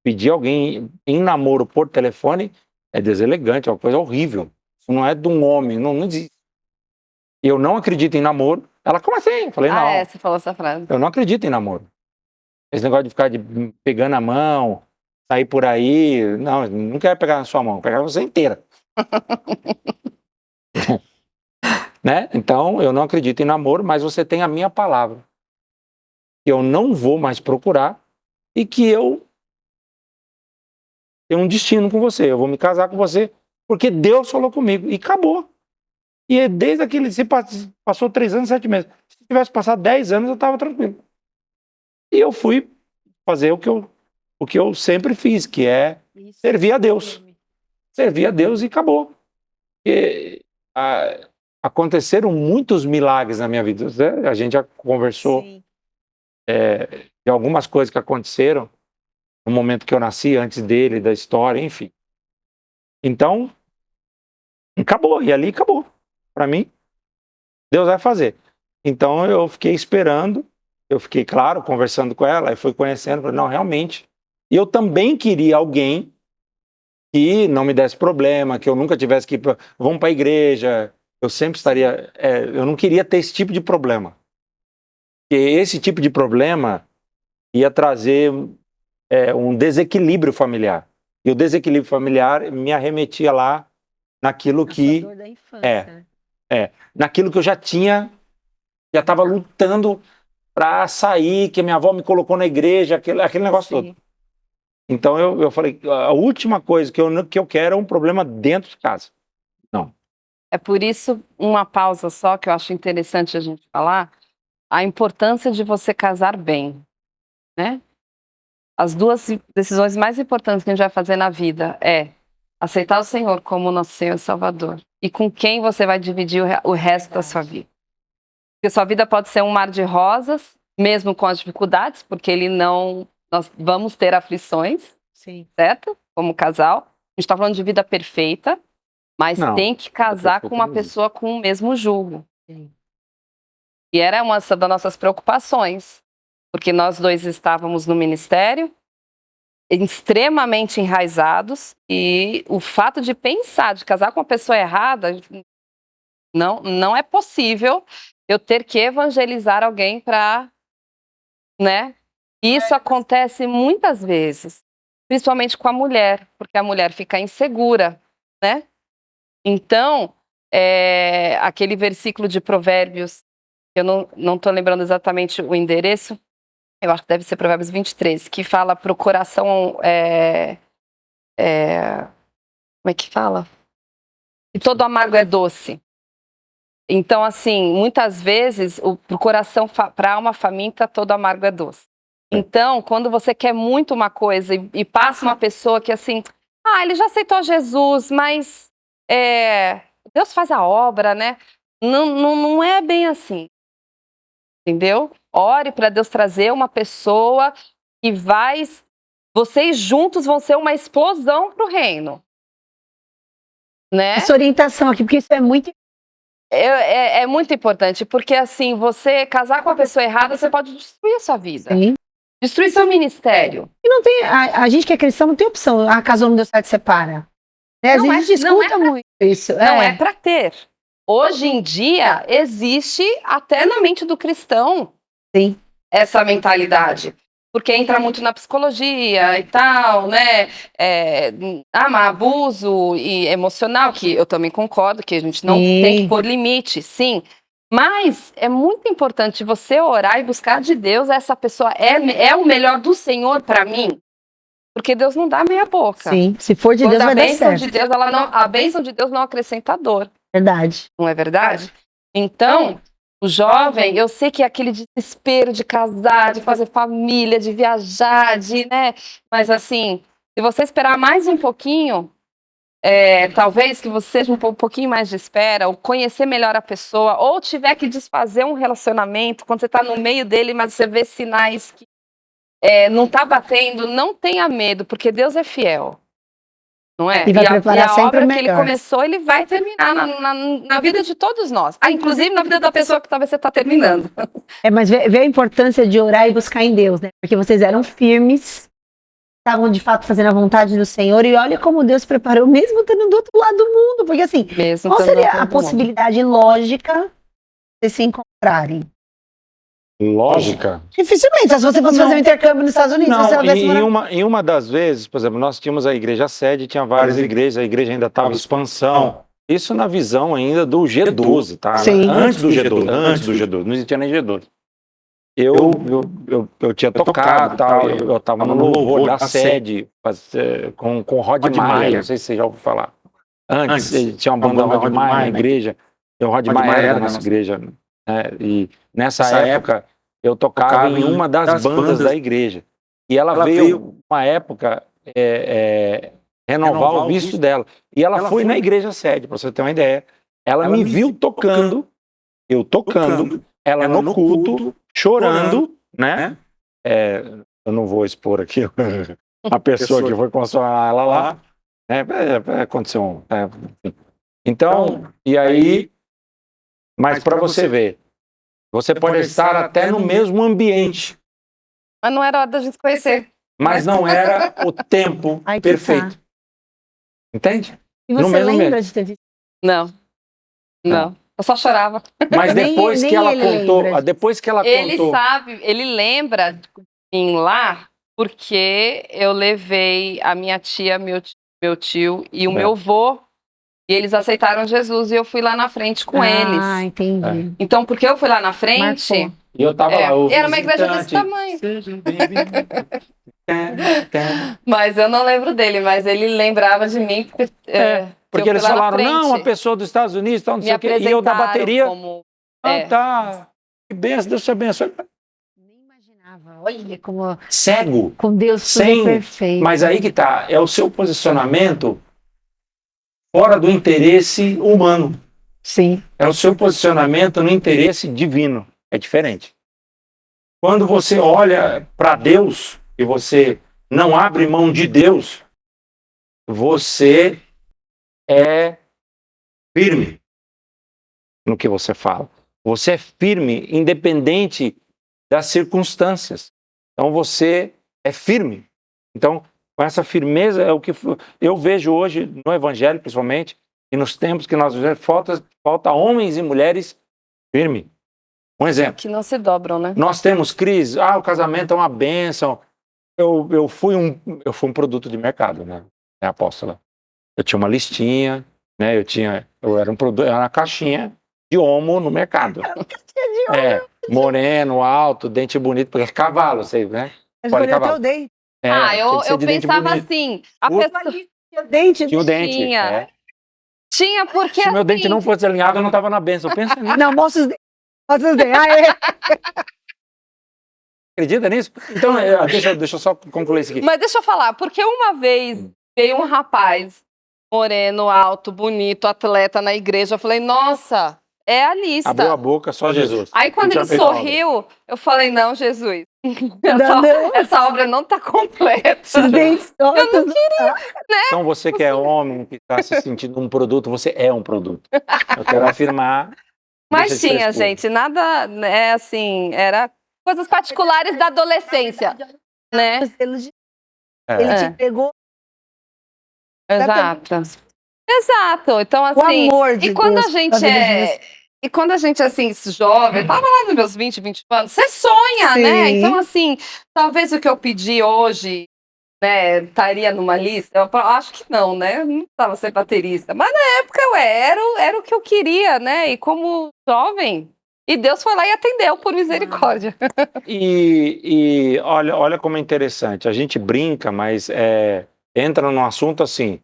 pedir alguém em namoro por telefone é deselegante, é uma coisa horrível. Isso não é de um homem, não existe. Eu não acredito em namoro. Ela, como assim? Eu falei, não. Você falou essa frase. Eu não acredito em namoro. Esse negócio de ficar pegando a mão, sair por aí, não quero pegar na sua mão, pegar você inteira. Né? Então, eu não acredito em namoro, mas você tem a minha palavra. Eu não vou mais procurar e que eu tenho um destino com você. Eu vou me casar com você porque Deus falou comigo. E acabou. E desde aquele... Se passou 3 anos, 7 meses. Se tivesse passado 10 anos, eu estava tranquilo. E eu fui fazer o que eu sempre fiz, que é servir a Deus. Servir a Deus e acabou. E, aconteceram muitos milagres na minha vida. A gente já conversou de algumas coisas que aconteceram no momento que eu nasci, antes dele, da história, enfim. Então, acabou. E ali acabou. Para mim, Deus vai fazer. Então, eu fiquei esperando. Eu fiquei, claro, conversando com ela. Aí fui conhecendo. Falei, não, realmente. E eu também queria alguém que não me desse problema, que eu nunca tivesse que... Vamos para a igreja... Eu sempre estaria... eu não queria ter esse tipo de problema. Porque esse tipo de problema ia trazer um desequilíbrio familiar. E o desequilíbrio familiar me arremetia lá naquilo que... Dor da infância. naquilo que eu já estava lutando para sair, que minha avó me colocou na igreja, aquele negócio Sim. todo. Então eu falei, a última coisa que eu quero é um problema dentro de casa. É por isso, uma pausa só, que eu acho interessante a gente falar, a importância de você casar bem, né? As duas decisões mais importantes que a gente vai fazer na vida é aceitar o Senhor como nosso Senhor e Salvador. E com quem você vai dividir o resto da sua vida. Porque sua vida pode ser um mar de rosas, mesmo com as dificuldades, porque nós vamos ter aflições, Sim. certo? Como casal. A gente está falando de vida perfeita, mas Não, tem que casar com uma pessoa com o mesmo jugo. Sim. E era uma das nossas preocupações, porque nós dois estávamos no ministério, extremamente enraizados, e o fato de pensar, de casar com uma pessoa errada, não é possível eu ter que evangelizar alguém para, né? Isso acontece muitas vezes, principalmente com a mulher, porque a mulher fica insegura, né? Então, aquele versículo de Provérbios, eu não estou lembrando exatamente o endereço, eu acho que deve ser Provérbios 23, que fala para o coração, como é que fala? Que todo amargo é doce. Então, assim, muitas vezes, pro coração, para a alma faminta, todo amargo é doce. Então, quando você quer muito uma coisa e passa uma pessoa que, assim, ele já aceitou Jesus, mas Deus faz a obra, né? Não é bem assim. Entendeu? Ore para Deus trazer uma pessoa que vocês juntos vão ser uma explosão pro reino. Né? Essa orientação aqui, porque isso é muito... É muito importante, porque assim, você casar com a pessoa errada, você pode destruir a sua vida. Sim. Destruir seu ministério. E não tem, a gente que é cristão não tem opção. Casou, não deu certo, separa. Né? Às vezes a gente escuta muito isso. Não é para ter. Hoje em dia, existe até na mente do cristão, sim, essa mentalidade. Porque entra muito na psicologia e tal, né? Abuso e emocional, que eu também concordo, que a gente não tem que pôr limite, sim. Mas é muito importante você orar e buscar de Deus, essa pessoa é o melhor do Senhor para mim. Porque Deus não dá meia boca. Sim, se for de Deus vai dar certo. A bênção de Deus não acrescenta dor. Verdade. Não é verdade? Então, o jovem, eu sei que é aquele desespero de casar, de fazer família, de viajar, né? Mas assim, se você esperar mais um pouquinho, talvez que você seja um pouquinho mais de espera, ou conhecer melhor a pessoa, ou tiver que desfazer um relacionamento, quando você está no meio dele, mas você vê sinais que não está batendo, não tenha medo, porque Deus é fiel. Não é? E vai preparar sempre o melhor. Que ele começou, ele vai terminar na vida de todos nós. Inclusive na vida da pessoa que talvez você está terminando. Mas vê a importância de orar e buscar em Deus, né? Porque vocês eram firmes, estavam de fato fazendo a vontade do Senhor, e olha como Deus preparou, mesmo estando do outro lado do mundo. Porque assim, qual seria a possibilidade lógica de se encontrarem? Lógica? Dificilmente, se você fosse fazer um intercâmbio nos Estados Unidos, você em uma das vezes, por exemplo, nós tínhamos a igreja sede, tinha várias igrejas, a igreja ainda estava em expansão. Isso na visão ainda do G12, tá? Sim. Antes do G12, não existia nem G12. Eu tinha tocado, tal, eu estava no louvor da sede com Rod Maia, não sei se você já ouviu falar. Antes tinha uma banda Rod Maia na igreja, e o Rod Maia era da nossa igreja. E nessa época eu tocava em uma das bandas da igreja. E ela veio uma época renovar o visto dela. E ela foi na igreja sede, para você ter uma ideia. Ela me viu tocando, eu tocando, ela no culto, chorando, né? Eu não vou expor aqui a pessoa que foi consolar ela lá. Aconteceu então, e aí... Mas para você ver, você pode estar até no mesmo ambiente. Mas não era hora da gente conhecer. Mas não era o tempo perfeito. Entende? E você lembra de ter visto? Não. Eu só chorava. Mas depois que ela contou, Ele sabe, ele lembra de ir lá porque eu levei a minha tia, meu tio e o meu avô, e eles aceitaram Jesus, e eu fui lá na frente com eles. Ah, entendi. Então, porque eu fui lá na frente, Marcou. E eu tava lá, o era uma igreja desse visitante. tamanho. Sejam bem-vindos. Mas eu não lembro dele, mas ele lembrava de mim, porque, Porque eu eles fui lá na falaram, não, a frente. pessoa dos Estados Unidos, tal, não Me sei o quê. E eu da apresentaram bateria, como... tá, que benção, Deus te abençoe. Nem imaginava. Olha como Cego. com Deus tudo Sem- é perfeito. Mas aí que tá, é o seu posicionamento fora do interesse humano. Sim. É o seu posicionamento no interesse divino. É diferente. Quando você olha para Deus e você não abre mão de Deus, você é firme no que você fala. Você é firme, independente das circunstâncias. Então você é firme. Então, com essa firmeza é o que eu vejo hoje no Evangelho, principalmente, e nos tempos que nós vivemos, falta homens e mulheres firmes. Um exemplo. Que não se dobram, né? Nós temos crise, o casamento é uma bênção. Eu fui um produto de mercado, né, apóstola? Eu tinha uma listinha, né? Eu era um produto, era uma caixinha de homo no mercado. Moreno, alto, dente bonito, porque é cavalo, você, né? Mas Pode escolheu até cavalo. o dente. Tinha que eu ser de dente pensava bonito. assim, a Ufa. pessoa Tinha o dente. Tinha o dente. tinha. Tinha porque Se meu assim, dente não fosse alinhado, eu não estava na bênção. Pensa nisso. Não, mostra os dentes. Mostra os dentes. Acredita nisso? Então, deixa eu só concluir isso aqui. Mas deixa eu falar, porque uma vez veio um rapaz moreno, alto, bonito, atleta na igreja, eu falei, nossa, é a lista. Abriu a boca, só Jesus. Aí quando Não ele tinha feito a obra. sorriu, eu falei, não, Jesus, Não. essa obra não tá completa. Os dentes tortos. Então, você que é homem, que está se sentindo um produto, você é um produto. Eu quero afirmar. Mas deixa de tinha, frescura. gente, nada, né, assim, era coisas particulares da adolescência, né? Ele É. te pegou Exato. Exato. Então, o assim, amor de e quando Deus. a gente pra vida de é. Deus. E quando a gente, assim, jovem, eu tava lá nos meus 20, 21 anos, você sonha, Sim. né? Então, assim, talvez o que eu pedi hoje, né, estaria numa lista. Eu acho que não, né? Eu não precisava ser baterista. Mas na época era o que eu queria, né? E como jovem. E Deus foi lá e atendeu, por misericórdia. E olha como é interessante. A gente brinca, mas entra num assunto assim: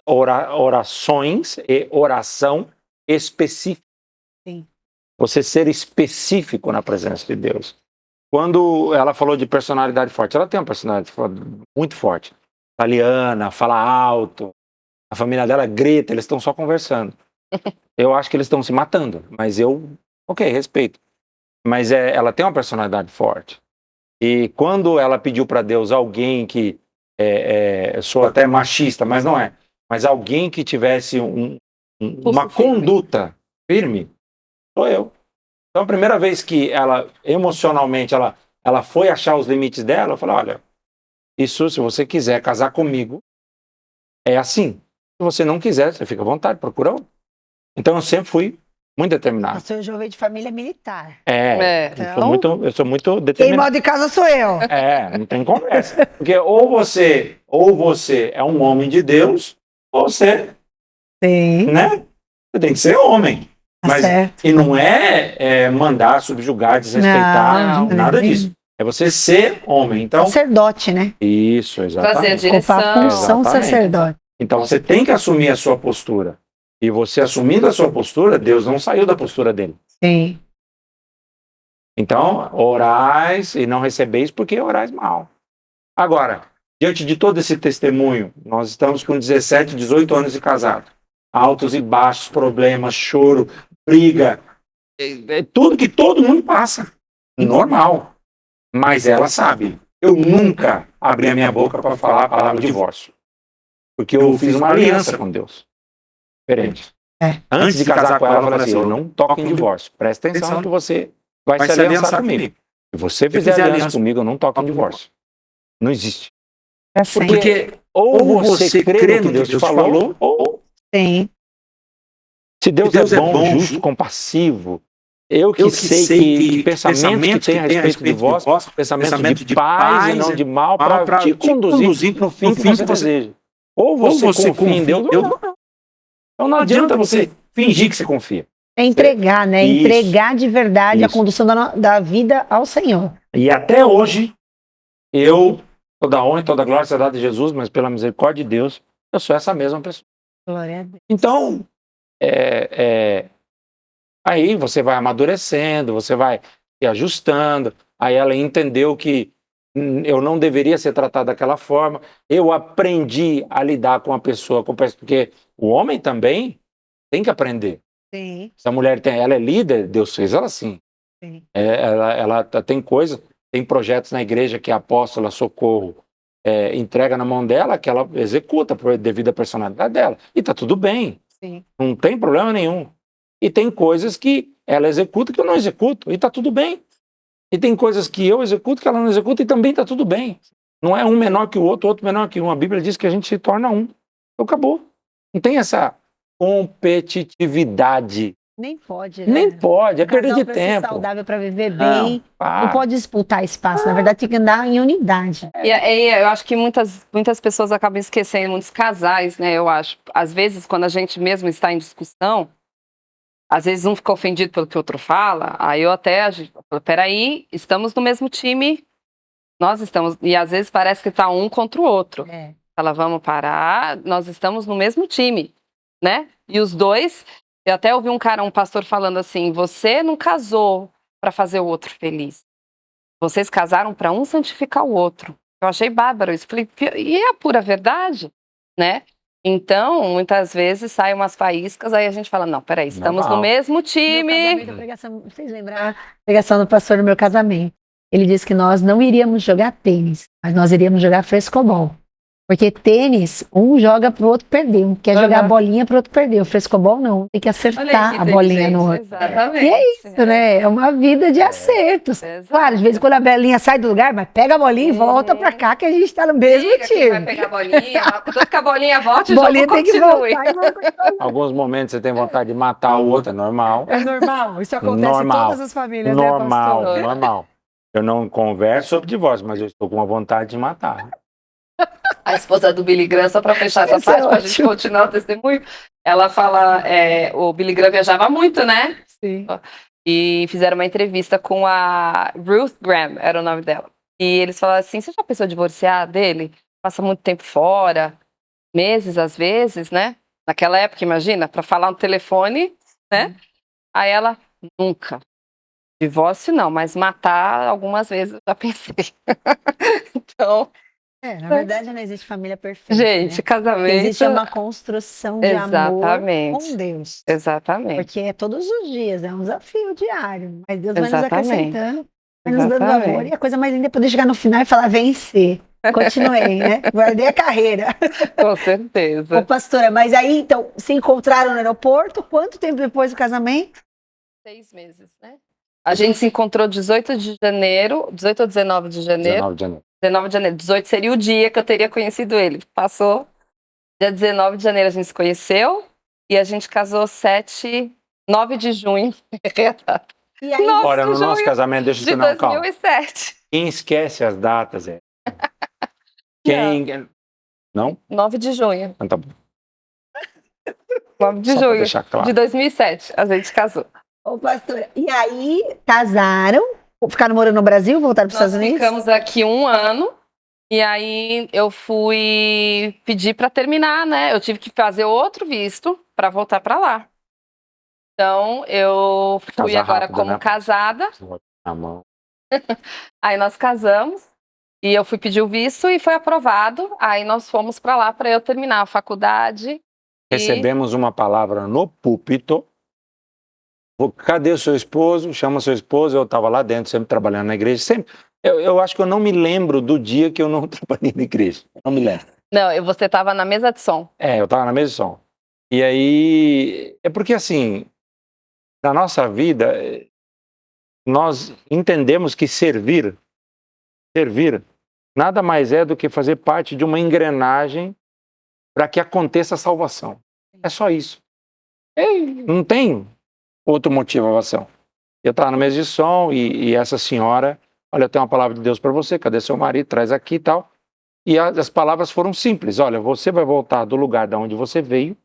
orações e oração específica. Sim. Você ser específico na presença de Deus. Quando ela falou de personalidade forte, ela tem uma personalidade muito forte. Italiana, fala alto, a família dela grita, eles estão só conversando. Eu acho que eles estão se matando, mas ok, respeito. Mas ela tem uma personalidade forte. E quando ela pediu para Deus alguém que, sou até machista, mas não é, mas alguém que tivesse uma conduta firme, sou eu. Então, a primeira vez que ela, emocionalmente, ela foi achar os limites dela, eu falei, olha, isso, se você quiser casar comigo, é assim. Se você não quiser, você fica à vontade, procura outro. Então, eu sempre fui muito determinado. Nossa, eu já veio de família militar. Eu sou muito Quem determinado. manda de casa sou eu. Não tem conversa. Porque ou você é um homem de Deus, ou você, Sim. né? Você tem que ser homem. Tá Mas, certo. e não é mandar, subjugar, desrespeitar, Não, nada disso. É você ser homem. Então, Sacerdote, né? isso, Trazer a exatamente. direção. Ocupar a função Exatamente. sacerdote. Então você tem que assumir a sua postura. E você assumindo a sua postura, Deus não saiu da postura dele. Sim. Então, orais e não recebeis porque orais mal. Agora, diante de todo esse testemunho, nós estamos com 17, 18 anos de casado. Altos e baixos, problemas, choro, briga. Tudo que todo mundo passa. Normal. Mas ela sabe. Eu nunca abri a minha boca para falar a palavra divórcio. Porque eu fiz uma aliança com Deus. Diferente. Antes de casar com ela, eu falei assim, eu não toco em divórcio. Presta atenção que você vai se aliançar comigo. Se você fizer aliança comigo, eu não toco em divórcio. Não existe. Porque ou você crê no que Deus te falou, ou... Sim. Se Deus é bom, justo, compassivo, Eu que sei que pensamentos que tem a respeito de vós, pensamento de paz e não de mal, para te conduzir para o fim que você deseja. Ou você confia em Deus, ou não. Então não adianta você fingir que você confia. É entregar, né? Isso. Entregar de verdade a Isso. condução da vida ao Senhor. E até hoje, toda a honra e toda a glória será dada a Jesus, mas pela misericórdia de Deus, eu sou essa mesma pessoa. Glória a Deus. Então, aí você vai amadurecendo, você vai se ajustando. Aí ela entendeu que eu não deveria ser tratado daquela forma. Eu aprendi a lidar com a pessoa, porque o homem também tem que aprender. Sim, Se a mulher ela é líder, Deus fez ela assim. sim. Ela tem coisas, tem projetos na igreja que a apóstola Socorro entrega na mão dela, que ela executa devido à personalidade dela. E tá tudo bem, Sim. não tem problema nenhum. E tem coisas que ela executa que eu não executo, e tá tudo bem. E tem coisas que eu executo que ela não executa, e também tá tudo bem. Não é um menor que o outro menor que um. A Bíblia diz que a gente se torna um. Então acabou. Não tem essa competitividade. Nem pode, né? Nem pode, é perda de Ser tempo. saudável para viver bem. Não Não pode disputar espaço. Na verdade, tem que andar em unidade. E eu acho que muitas pessoas acabam esquecendo, muitos casais, né? Eu acho. Às vezes, quando a gente mesmo está em discussão, às vezes um fica ofendido pelo que o outro fala, aí eu até, peraí, estamos no mesmo time, nós estamos, e às vezes parece que está um contra o outro. Fala, vamos parar, nós estamos no mesmo time, né? E os dois, eu até ouvi um pastor falando assim, você não casou para fazer o outro feliz. Vocês casaram para um santificar o outro. Eu achei bárbaro isso. Falei, e é a pura verdade, né? Então, muitas vezes saem umas faíscas, aí a gente fala, não, peraí, estamos no mesmo time. Vocês lembram a pregação do pastor no meu casamento? Ele disse que nós não iríamos jogar tênis, mas nós iríamos jogar frescobol. Porque tênis, um joga pro outro perder. Um quer jogar a bolinha pro outro perder. O frescobol não, tem que acertar a bolinha no outro. Exatamente. E é isso, né? É uma vida de acertos. Claro, de vez em quando a bolinha sai do lugar, mas pega a bolinha e volta pra cá, que a gente tá no mesmo time. Vai pegar a bolinha, tanto que a bolinha volte, o bolinha jogo tem que continue. voltar. Alguns momentos você tem vontade de matar o outro, é normal. É normal, isso acontece em todas as famílias, né, pastor? Normal. Eu não converso sobre divórcio, mas eu estou com uma vontade de matar. A esposa do Billy Graham, só para fechar essa parte, para a gente continuar o testemunho, ela fala, o Billy Graham viajava muito, né? Sim. E fizeram uma entrevista com a Ruth Graham, era o nome dela. E eles falaram assim, você já pensou em divorciar dele? Passa muito tempo fora, meses às vezes, né? Naquela época, imagina, para falar no telefone, né? Aí ela, nunca. Divórcio não, mas matar algumas vezes eu já pensei. Então... na verdade não existe família perfeita. Gente, né? casamento... Existe uma construção de amor com Deus. Exatamente. Porque é todos os dias, é um desafio diário. Mas Deus vai nos Exatamente. acrescentando, vai nos dando amor. E a coisa mais linda é poder chegar no final e falar, vencer. Continuei, né? Guardei a carreira. Com certeza. Ô, pastora, mas aí, então, se encontraram no aeroporto, quanto tempo depois do casamento? 6 meses, né? A gente se encontrou 18 de janeiro, 18 ou 19 de janeiro? 19 de janeiro. 18 seria o dia que eu teria conhecido ele. Passou. Dia 19 de janeiro a gente se conheceu e a gente casou 9 de junho. E aí, Olha, no nosso casamento, deixa eu te dar um calma. 2007. Quem esquece as datas Quem... Não? 9 de junho. Então, tá bom. 9 de Só pra junho deixar claro. de 2007 a gente casou. Ô, pastora, e aí casaram, ficaram morando no Brasil, voltaram para os Estados Unidos? Nós ficamos aqui 1 ano e aí eu fui pedir para terminar, né? Eu tive que fazer outro visto para voltar para lá. Então eu fui agora rápido, como né? casada. Na mão. Aí nós casamos e eu fui pedir o visto e foi aprovado. Aí nós fomos para lá para eu terminar a faculdade. Recebemos uma palavra no púlpito. Cadê o seu esposo? Chama seu esposo. Eu estava lá dentro, sempre trabalhando na igreja. Sempre. Eu acho que eu não me lembro do dia que eu não trabalhei na igreja. Não me lembro. Não, você estava na mesa de som. Eu estava na mesa de som. E aí, é porque assim, na nossa vida, nós entendemos que servir, nada mais é do que fazer parte de uma engrenagem para que aconteça a salvação. É só isso. Não tem outra motivação. Eu estava na mesa de som e essa senhora, olha, eu tenho uma palavra de Deus para você, cadê seu marido? Traz aqui e tal. E as palavras foram simples, olha, você vai voltar do lugar de onde você veio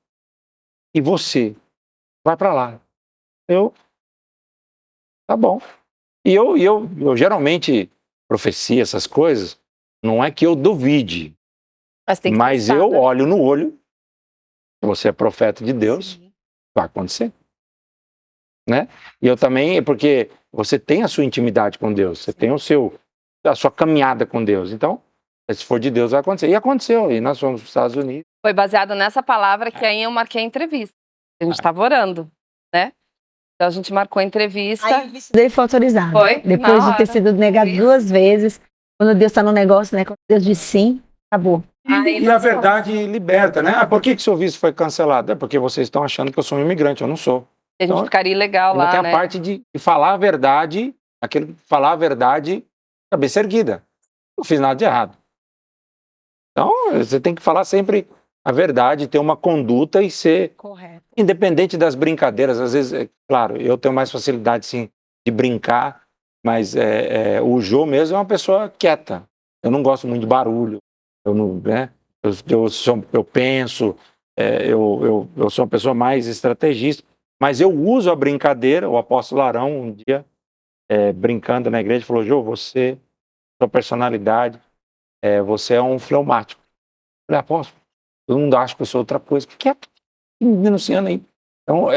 e você vai para lá. Tá bom. E eu geralmente profecia essas coisas, não é que eu duvide, mas eu olho no olho, você é profeta de Deus, Sim. vai acontecer. Né? E eu também, porque você tem a sua intimidade com Deus, você tem a sua caminhada com Deus. Então, se for de Deus, vai acontecer. E aconteceu, e nós fomos para os Estados Unidos. Foi baseado nessa palavra que aí eu marquei a entrevista. A gente estava orando, né? Então a gente marcou a entrevista. Aí o visto dele foi autorizado. Foi, Depois na de ter hora. sido negado Isso. 2 vezes, quando Deus está no negócio, né? Quando Deus diz sim, acabou. Aí E a verdade liberta, né? Por que seu visto foi cancelado? É porque vocês estão achando que eu sou um imigrante, eu não sou. a gente Então, ficaria ilegal ainda lá, tem a né? parte de falar a verdade, falar a verdade, cabeça erguida. Não fiz nada de errado. Então, você tem que falar sempre a verdade, ter uma conduta e ser Correto. independente das brincadeiras. Às vezes, claro, eu tenho mais facilidade, sim, de brincar, mas o Jô mesmo é uma pessoa quieta. Eu não gosto muito de barulho. Eu não, né? Eu penso, eu sou uma pessoa mais estrategista, mas eu uso a brincadeira. O apóstolo Arão, um dia, brincando na igreja, falou: Jô, sua personalidade, você é um fleumático. Eu falei: apóstolo, todo mundo acha que eu sou outra coisa. Quieto, denunciando aí. Então,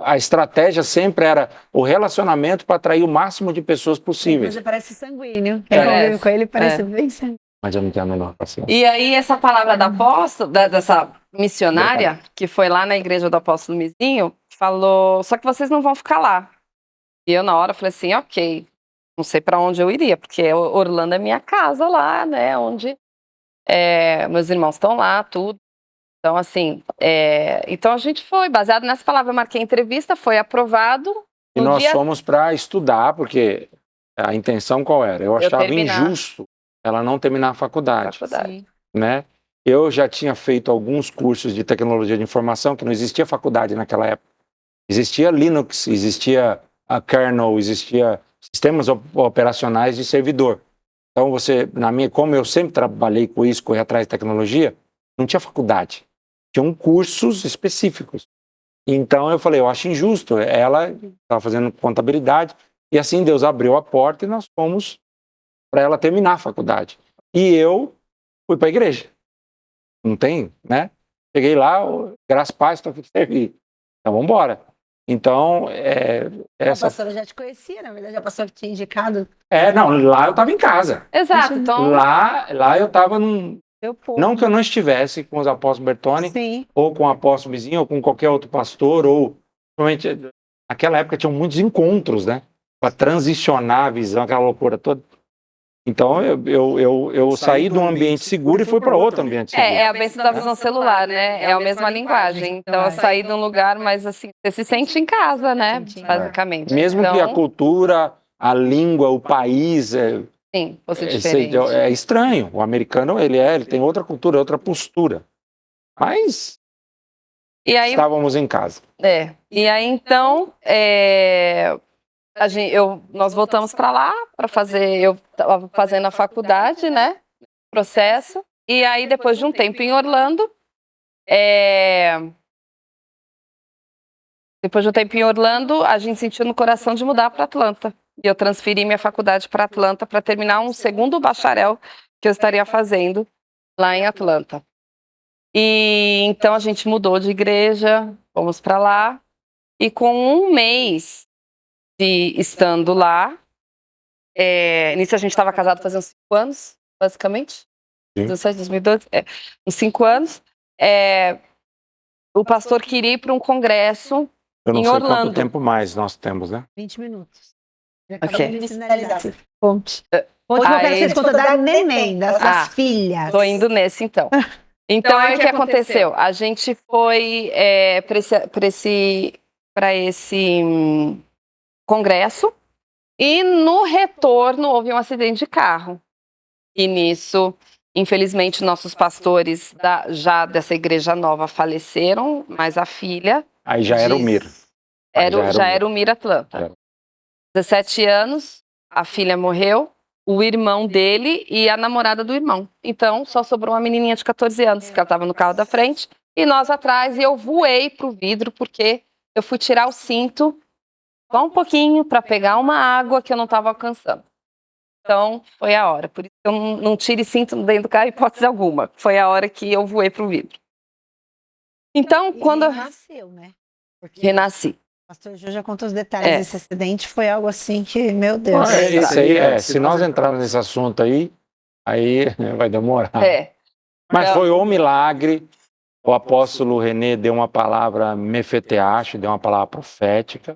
a estratégia sempre era o relacionamento para atrair o máximo de pessoas possíveis. Você parece sanguíneo. Parece. Quem convive com ele parece bem sanguíneo. Mas eu não tenho a menor paciência. E aí essa palavra da apóstolo, dessa missionária, que foi lá na igreja do apóstolo Mizinho, falou, só que vocês não vão ficar lá. E eu na hora falei assim, ok, não sei para onde eu iria, porque Orlando é minha casa lá, né, onde meus irmãos estão lá, tudo. Então, assim, então a gente foi, baseado nessa palavra, eu marquei a entrevista, foi aprovado. E nós fomos para estudar, porque a intenção qual era? Eu achava injusto ela não terminar a faculdade. Né? Eu já tinha feito alguns cursos de tecnologia de informação, que não existia faculdade naquela época. Existia Linux, existia a kernel, existia sistemas operacionais de servidor. Então, como eu sempre trabalhei com isso, corri atrás de tecnologia, não tinha faculdade. Tinham cursos específicos. Então, eu falei, eu acho injusto. Ela estava fazendo contabilidade, e assim Deus abriu a porta e nós fomos para ela terminar a faculdade. E eu fui para a igreja. Não tem, né? Cheguei lá, graças a Deus, estou aqui para servir. Então, vamos embora. Então, A pastora já te conhecia, na verdade, a pastora que tinha indicado. Não, lá eu estava em casa. Exato, então... Lá eu estava num... Não que eu não estivesse com os apóstolos Bertoni, sim, ou com o apóstolo Mizinho, ou com qualquer outro pastor, ou... Naquela época tinham muitos encontros, né? Para transicionar a visão, aquela loucura toda. Então, eu saí de um ambiente seguro e fui para outro ambiente seguro. É a bênção da visão celular, né? É a mesma linguagem. Então, eu saí de um lugar, mas assim, você se sente em casa, né? Basicamente. Mesmo que a cultura, a língua, o país... Sim, fosse diferente. É estranho. O americano, ele tem outra cultura, outra postura. Mas estávamos em casa. E aí, então... nós voltamos para lá para fazer, eu estava fazendo a faculdade, né, processo, e aí depois de um tempo em Orlando, a gente sentiu no coração de mudar para Atlanta, e eu transferi minha faculdade para Atlanta para terminar um segundo bacharel que eu estaria fazendo lá em Atlanta. E então a gente mudou de igreja, fomos para lá, e com um mês estando lá, nisso a gente estava casado fazia uns 5 anos, basicamente. 2017, 2012, uns 5 anos. O pastor queria ir para um congresso eu não em sei Orlando. Quanto tempo mais nós temos, né? 20 minutos. Ok. Conte. Conte que vocês contam da neném, das filhas. Tô indo nesse, então. Então, aí o que aconteceu? A gente foi para esse congresso, e no retorno houve um acidente de carro. E nisso, infelizmente, nossos pastores já dessa igreja nova faleceram, mas a filha... Aí já era o Mir. Já era o Mir Atlanta. 17 anos, a filha morreu, o irmão dele e a namorada do irmão. Então, só sobrou uma menininha de 14 anos, que ela estava no carro da frente, e nós atrás, e eu voei pro vidro, porque eu fui tirar o cinto só um pouquinho para pegar uma água que eu não estava alcançando. Então, foi a hora. Por isso que eu não tire cinto dentro do carro, hipótese alguma. Foi a hora que eu voei pro vidro. Então, quando... Renasceu, né? Porque Renasci. o pastor Jô já contou os detalhes desse acidente, foi algo assim que, meu Deus. Isso aí, se nós entrarmos nesse assunto aí vai demorar. Mas foi um milagre. O apóstolo René deu uma palavra mefeteache, deu uma palavra profética.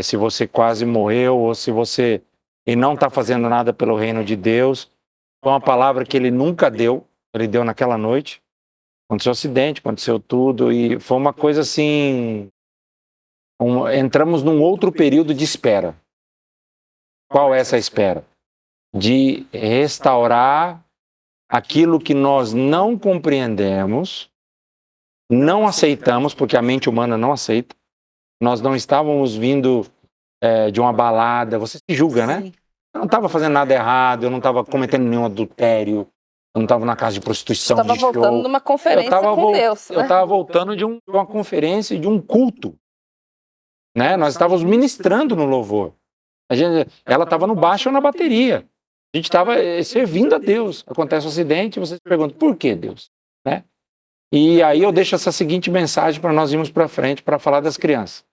Se você quase morreu ou se você e não está fazendo nada pelo reino de Deus, foi uma palavra que ele nunca deu, ele deu naquela noite. Aconteceu acidente, aconteceu tudo e foi uma coisa assim, entramos num outro período de espera. Qual é essa espera? De restaurar aquilo que nós não compreendemos, não aceitamos, porque a mente humana não aceita. Nós não estávamos vindo de uma balada, você se julga, né? Eu não estava fazendo nada errado, eu não estava cometendo nenhum adultério, eu não estava na casa de prostituição, de show. Eu estava voltando de uma conferência com Deus. Eu estava voltando de uma conferência e de um culto. Né? Nós estávamos ministrando no louvor. Ela estava no baixo ou na bateria. A gente estava servindo a Deus. Acontece um acidente e você se pergunta, por que Deus? Né? E aí eu deixo essa seguinte mensagem para nós irmos para frente para falar das crianças.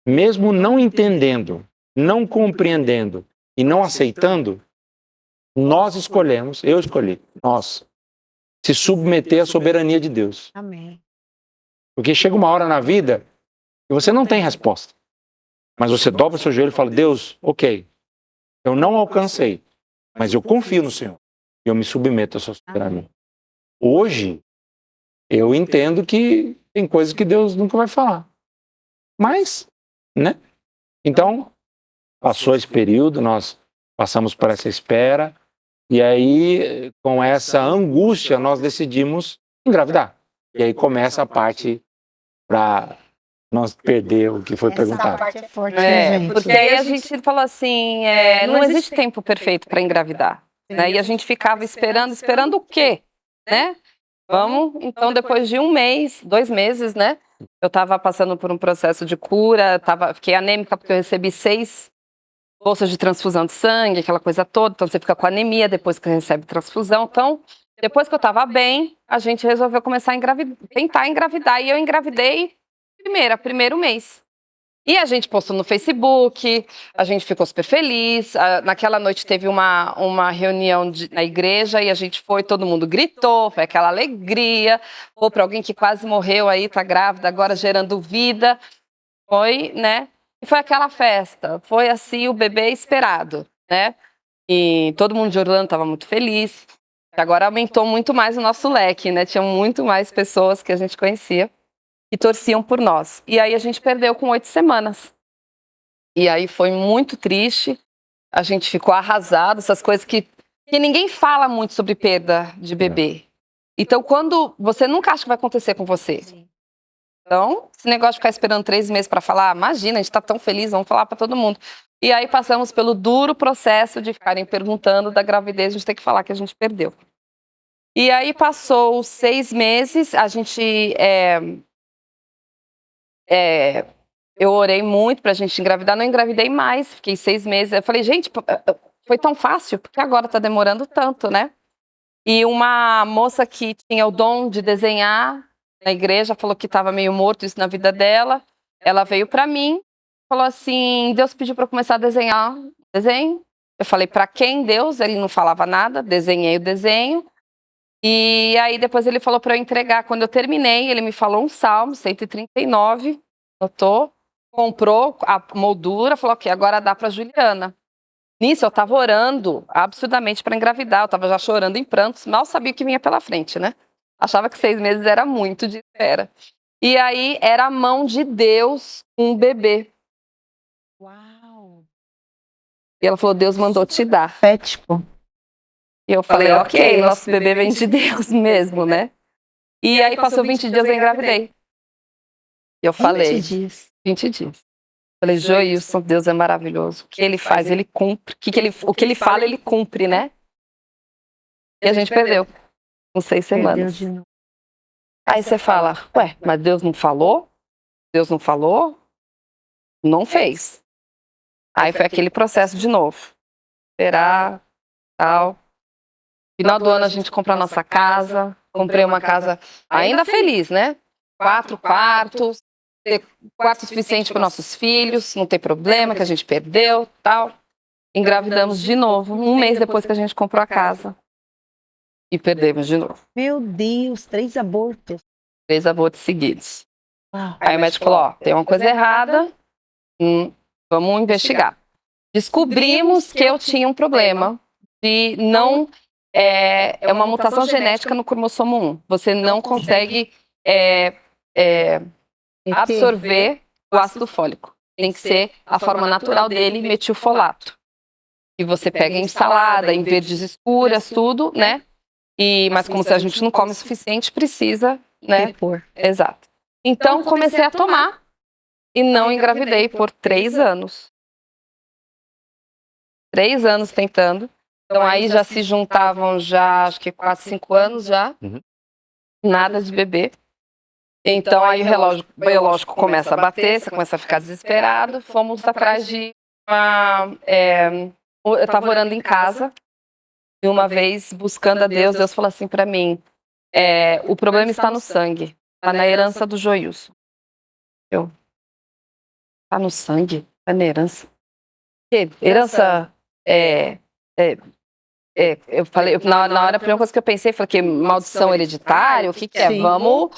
Mesmo não entendendo, não compreendendo e não aceitando, nós escolhemos, eu escolhi, nós, se submeter à soberania de Deus. Amém. Porque chega uma hora na vida que você não tem resposta. Mas você dobra o seu joelho e fala, Deus, ok, eu não alcancei, mas eu confio no Senhor. E eu me submeto à sua soberania. Hoje, eu entendo que tem coisas que Deus nunca vai falar. Mas, né? Então, passou esse período, nós passamos por essa espera, e aí, com essa angústia, nós decidimos engravidar. E aí começa a parte para nós perder o que foi perguntado. Essa parte é forte, né, gente? Porque aí a gente falou assim, não existe tempo perfeito para engravidar. Né? E a gente ficava esperando o quê? Né? Vamos, então depois de 1 mês, 2 meses, né? Eu estava passando por um processo de cura, fiquei anêmica porque eu recebi 6 bolsas de transfusão de sangue, aquela coisa toda, então você fica com anemia depois que recebe transfusão. Então, depois que eu estava bem, a gente resolveu começar a tentar engravidar, e eu engravidei primeiro mês. E a gente postou no Facebook, a gente ficou super feliz. Naquela noite teve uma reunião na igreja e a gente foi, todo mundo gritou, foi aquela alegria. Ou para alguém que quase morreu aí, tá grávida, agora gerando vida. Foi, né? E foi aquela festa, foi assim o bebê esperado, né? E todo mundo de Orlando estava muito feliz. Agora aumentou muito mais o nosso leque, né? Tinha muito mais pessoas que a gente conhecia que torciam por nós. E aí a gente perdeu com 8 semanas. E aí foi muito triste, a gente ficou arrasado, essas coisas que ninguém fala muito sobre perda de bebê. Então, quando você nunca acha que vai acontecer com você. Então, esse negócio de ficar esperando 3 meses para falar, imagina, a gente tá tão feliz, vamos falar para todo mundo. E aí passamos pelo duro processo de ficarem perguntando da gravidez, a gente tem que falar que a gente perdeu. E aí passou 6 meses, a gente... eu orei muito pra gente engravidar, não engravidei mais, fiquei 6 meses. Eu falei, gente, foi tão fácil, porque agora tá demorando tanto, né? E uma moça que tinha o dom de desenhar na igreja, falou que estava meio morto isso na vida dela. Ela veio pra mim, falou assim, Deus pediu pra eu começar a desenhar desenho. Eu falei, pra quem Deus? Ele não falava nada, desenhei o desenho. E aí depois ele falou pra eu entregar. Quando eu terminei, ele me falou um salmo, 139, anotou, comprou a moldura, falou, ok, agora dá pra Juliana. Nisso eu tava orando absurdamente pra engravidar, eu tava já chorando em prantos, mal sabia o que vinha pela frente, né? Achava que 6 meses era muito de espera. E aí era a mão de Deus com um bebê. Uau! E ela falou, Deus mandou te dar. Profético. E eu falei, ok, nosso bebê vem de Deus mesmo, né? E aí passou 20 dias eu engravidei. E eu falei, 20 dias. 20 dias. Falei, Joilson, Deus é maravilhoso. O que ele faz, ele cumpre. O que ele fala, ele cumpre, né? E a gente perdeu. Com 6 Perdeu semanas. de novo. Aí você fala, ué, mas Deus não falou? Deus não falou? Não fez. Aí foi aquele processo de novo. Esperar, tal. Final do ano a gente compra a nossa casa. Comprei uma casa ainda feliz, né? 4 quartos, ter quarto suficiente para nossos filhos, não tem problema que a gente perdeu, tal. Engravidamos de novo, um mês depois que a gente comprou a casa. E perdemos de novo. Meu Deus, 3 abortos. 3 abortos seguidos. Uau. Aí o médico falou, ó, tem uma coisa errada, vamos investigar. Descobrimos que eu tinha um problema de não... É uma mutação genética no cromossomo 1. Você não consegue absorver o ácido fólico. Tem que ser a forma natural dele, metilfolato. E você pega em salada, em verdes escuras, tudo, né? Mas como se a gente não come o suficiente, precisa, né? Repor. Exato. Então comecei a tomar e não engravidei por 3 anos. 3 anos tentando. Então aí já se juntavam acho que 4, 5 anos já. Nada de bebê. Então aí o relógio biológico começa a bater, você começa a ficar desesperado. Fomos atrás de eu estava orando em casa e uma vez buscando a Deus, Deus falou assim para mim, o problema está no sangue, está na herança do Joilson. Tá no sangue? Tá na herança? Que? Herança eu falei, na hora, a primeira coisa que eu pensei foi que maldição hereditária, o que é? Sim. Vamos,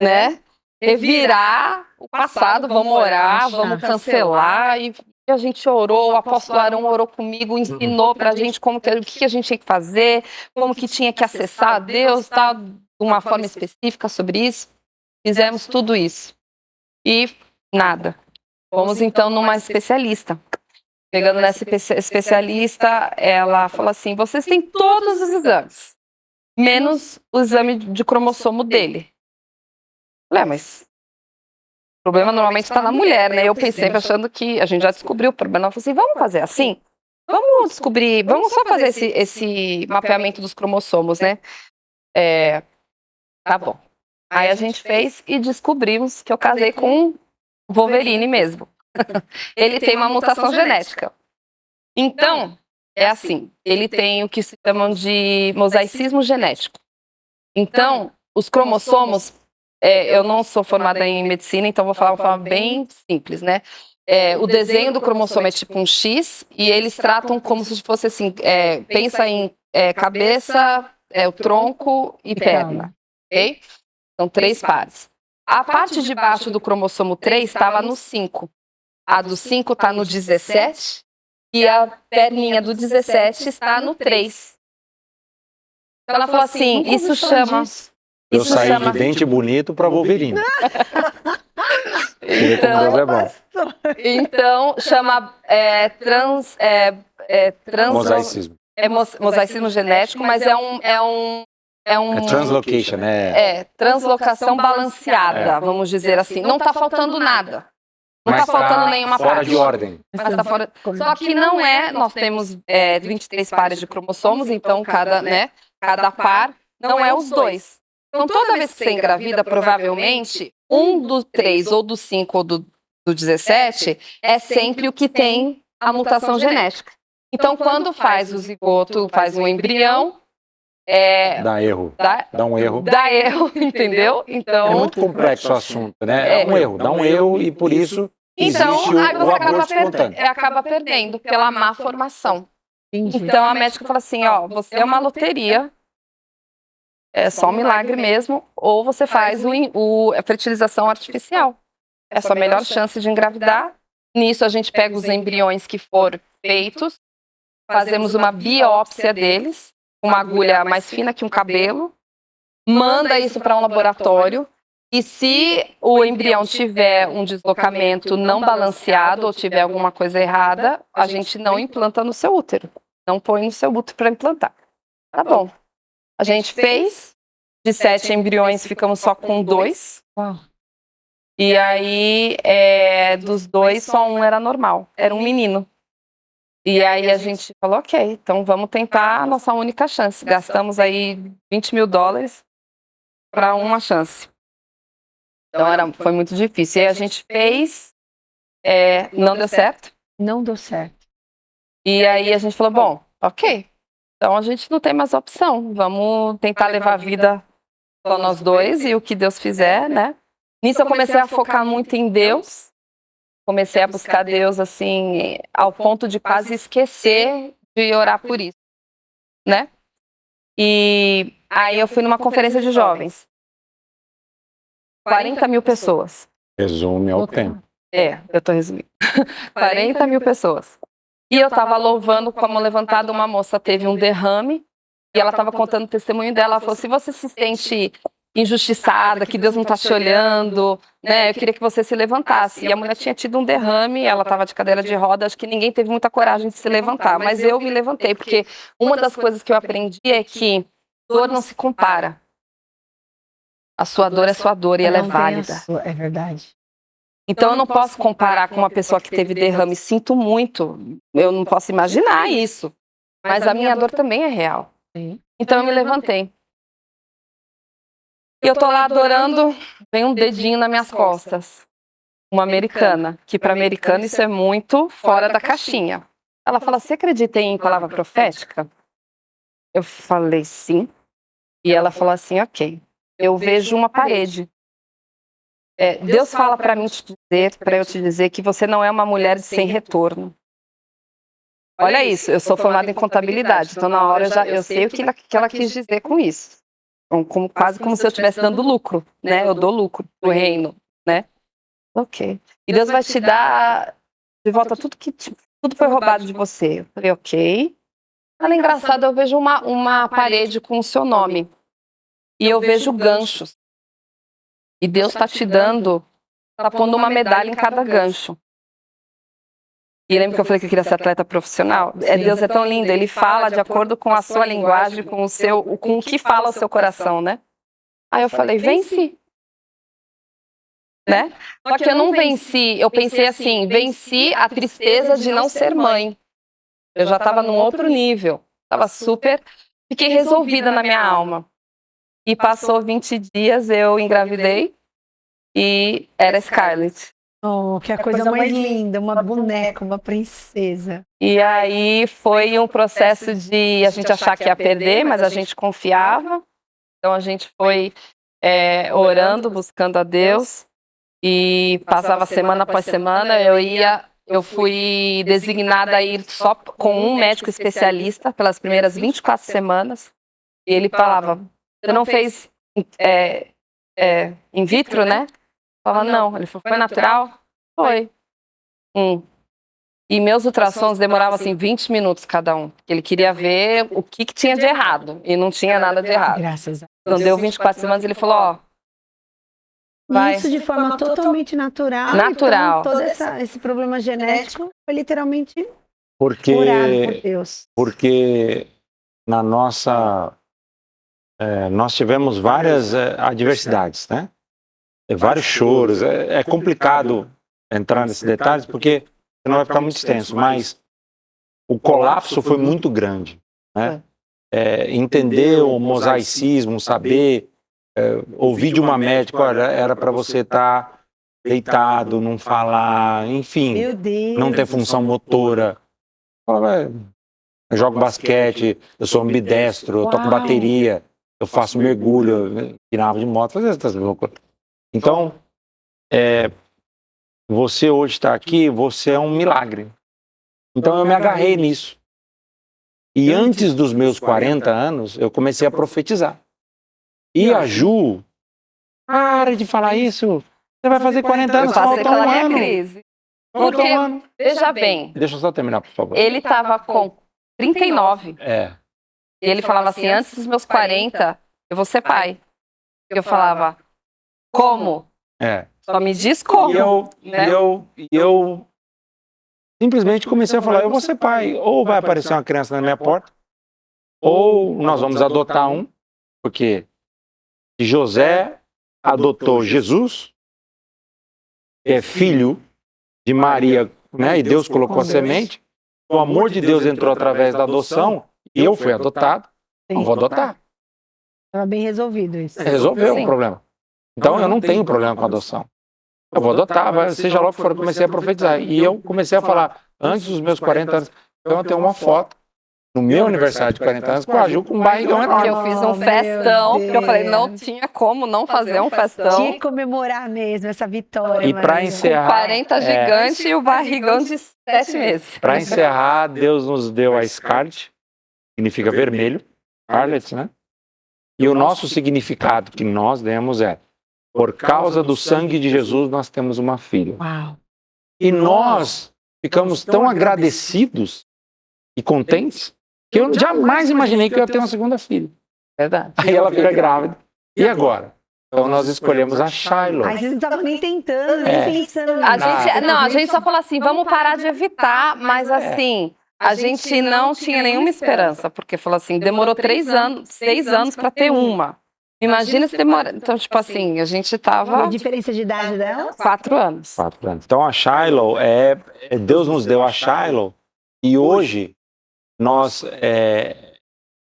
né, revirar o passado, vamos orar, vamos cancelar. E a gente orou, o apóstolo Arão orou comigo, ensinou pra gente o que a gente tinha que fazer, como que tinha que acessar a Deus, tal, de uma forma específica sobre isso. Fizemos tudo isso. E nada. Fomos então numa especialista. Chegando nessa especialista, ela falou assim, vocês têm todos os exames, menos o exame de cromossomo dele. Falei, mas o problema normalmente está na mulher, né? Eu pensei, achando que a gente já descobriu o problema. Ela falou assim, vamos fazer assim? Vamos descobrir, vamos só fazer esse mapeamento dos cromossomos, né? Tá bom. Aí a gente fez e descobrimos que eu casei com o Wolverine mesmo. Ele tem uma mutação genética. Então, é assim, ele tem o que se chamam de mosaicismo genético. Então, os cromossomos, eu não sou formada em medicina, então vou falar uma forma bem simples, né? O desenho do cromossomo é tipo um X, e eles tratam como se fosse assim, pensa em cabeça, o tronco e perna, ok? São 3 pares. A parte de baixo do cromossomo 3 estava no 5. A do 5 está no 17 e a perninha do 17 está no 3. Então ela falou assim, isso chama... Eu saí de dente bonito para Wolverine. Então chama Mosaicismo. Mosaicismo genético, mas é translocation, né? Translocação balanceada, vamos dizer assim. Não está faltando nada. Não está faltando nenhuma fora parte. de ordem. Mas tá fora... Só que não nós temos 23 pares de cromossomos, então cada par não é os 2. Então toda vez que você engravida, provavelmente, um do 3 ou do 5 ou do 17 é sempre o que tem a mutação genética. Então quando faz o zigoto, faz um embrião, dá erro. Dá um erro. Dá erro, entendeu? Então, é muito complexo o assunto, né? Dá um erro e por isso existe o aborto espontâneo. Acaba perdendo pela má formação. Entendi. Então a médica fala assim, você é uma loteria, é só um milagre mesmo, ou você faz a fertilização artificial. É a sua melhor chance de engravidar. Nisso a gente pega os embriões que foram feitos, fazemos uma biópsia deles, uma agulha mais fina que um cabelo, manda isso para um laboratório, e se o embrião tiver um deslocamento não balanceado ou tiver alguma coisa errada, a gente não implanta no seu útero. Não põe no seu útero para implantar. Tá bom. A gente fez, de 7 embriões ficamos só com 2. Uau. E aí, dos dois, só um era normal. Era um menino. E aí a gente falou, ok, então vamos tentar a nossa única chance. Gastamos aí $20 mil para uma chance. Então foi muito difícil. E aí a gente fez, não deu certo. Não deu certo. E aí a gente falou, bom, ok, então a gente não tem mais opção. Vamos tentar levar a vida só nós dois e o que Deus fizer, né? Nisso eu comecei a focar muito em Deus. Comecei a buscar Deus, assim, ao ponto de quase esquecer de orar por isso, né? E aí eu fui numa conferência de jovens. 40 mil pessoas. Resume ao tempo. Eu tô resumindo. 40 mil pessoas. E eu tava louvando com a mão levantada, uma moça teve um derrame e ela tava contando o testemunho dela. Ela falou, se você se sente injustiçada, que Deus não tá te olhando, né? Eu queria que você se levantasse. E a mulher tinha tido um derrame, ela tava de cadeira de roda, acho que ninguém teve muita coragem de se levantar, mas eu me levantei, porque uma das coisas que eu aprendi é que dor não se compara. A sua dor é sua dor e ela é válida. É verdade. Então eu não posso comparar com uma pessoa que teve derrame. Sinto muito, eu não posso imaginar isso. Mas a minha dor também é real. Então eu me levantei. E eu tô lá adorando, vem um dedinho nas minhas costas. Uma americana, que para americana isso é muito fora da caixinha. Ela fala, você acredita em palavra profética? Eu falei, sim. E ela falou assim, ok. Eu vejo uma parede. Deus fala para mim para eu te dizer que você não é uma mulher sem retorno. Olha isso, eu sou formada em contabilidade, então na hora eu sei o que ela quis dizer com isso. Então, quase como se eu estivesse dando lucro, né? Eu dou lucro pro reino, né? Ok. E Deus vai te dar de volta tudo foi roubado de você. Eu falei, ok. Olha, engraçado, eu vejo uma parede com o seu nome. E eu vejo ganchos. E Deus está te dando, está pondo uma medalha em cada gancho. E lembra que eu falei que eu queria ser atleta profissional? Deus é tão lindo, ele fala de acordo com a sua linguagem, com o que fala o seu coração, né? Aí eu falei, venci. Né? Só que eu não venci, eu pensei assim, venci a tristeza de não ser mãe. Eu já estava num outro nível, fiquei resolvida na minha alma. E passou 20 dias, eu engravidei e era Scarlett. Oh, que a coisa mais linda, uma boneca, uma princesa. E aí foi um processo de a gente achar que ia perder, mas a gente confiava. Então a gente foi orando, buscando a Deus. E passava semana após semana, eu fui designada a ir só com um médico especialista pelas primeiras 24 semanas. E ele falava, você não fez in vitro, né? Eu falava, não. Ele falou, foi natural? Foi. E meus ultrassons demoravam assim 20 minutos cada um. Ele queria ver o que tinha de errado. E não tinha nada de errado. Graças a Deus. Então deu 24 semanas, ele falou, ó, vai. Isso de forma totalmente natural. Natural. Então, todo esse problema genético foi literalmente Porque, curado por Deus. porque na nossa... nós tivemos várias adversidades, né? Vários choros. É complicado entrar nesses detalhes porque senão vai ficar muito extenso, mas o colapso foi muito grande, né? Entender o mosaicismo, saber... ouvir de uma médica, olha, era para você estar deitado, não falar, enfim, Meu Deus. não ter função motora. Eu jogo basquete, eu sou ambidestro, eu toco bateria, eu faço mergulho, eu pirava de moto, fazia essas loucuras. Então, você hoje está aqui, você é um milagre. Então eu me agarrei nisso. E antes dos meus 40 anos, eu comecei a profetizar. E a Ju, para de falar isso. Você vai fazer 40 anos, Eu passei falta pela um minha ano. crise. Falta Porque, um ano. veja bem, Deixa eu só terminar, por favor. ele estava com 39. É. E ele falava assim, antes dos meus 40, eu vou ser pai. Eu falava, como? Só me diz como. E eu simplesmente comecei a falar, eu vou ser pai. Ou vai aparecer uma criança na minha porta, ou nós vamos adotar um, porque José adotou Jesus, é filho de Maria, né? E Deus colocou a semente. O amor de Deus entrou através da adoção. E eu fui adotado. Não vou adotar. Estava bem resolvido isso. Resolveu o problema. Então eu não tenho problema com a adoção. Eu vou adotar, seja logo que for, eu comecei a profetizar. E eu comecei a falar, antes dos meus 40 anos, então eu tenho uma foto, no meu aniversário de 40 anos, com a Ju com um barrigão enorme. Que eu fiz um festão, porque eu falei, não tinha como não fazer um festão. Tinha que comemorar mesmo essa vitória. E para Maria. encerrar... 40 gigante e o barrigão de 7 meses. Para encerrar, Deus nos deu a Scarlet, significa vermelho, Scarlet, né? E o nosso significado que nós demos é, por causa do sangue de Jesus, nós temos uma filha. Uau. E nós ficamos tão agradecidos e contentes que eu jamais imaginei que eu ia ter uma segunda filha. Verdade. Aí ela fica grávida. E agora? Então nós escolhemos a Shiloh. Aí vocês não estavam nem tentando, nem pensando. A gente só falou assim, vamos parar de evitar, mas assim, a gente não tinha nenhuma esperança, porque falou assim, demorou 6 anos para ter uma. Imagina se demora. Então, tipo assim, a gente tava... A diferença de idade dela? 4 anos. 4 anos. Então a Shiloh, Deus nos deu a Shiloh e hoje nós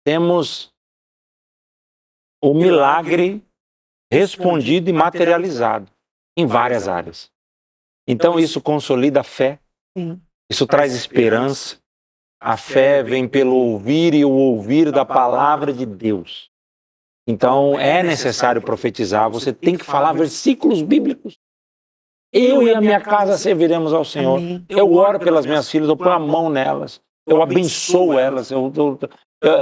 temos o milagre respondido e materializado em várias áreas. Então isso consolida a fé, Sim. isso traz esperança. A fé vem pelo ouvir e o ouvir da palavra de Deus. Então é necessário profetizar, você tem que falar versículos bíblicos. Eu e a minha casa serviremos ao Senhor. Amém. Eu oro pelas minhas filhas, eu ponho a mão nelas, eu abençoo elas.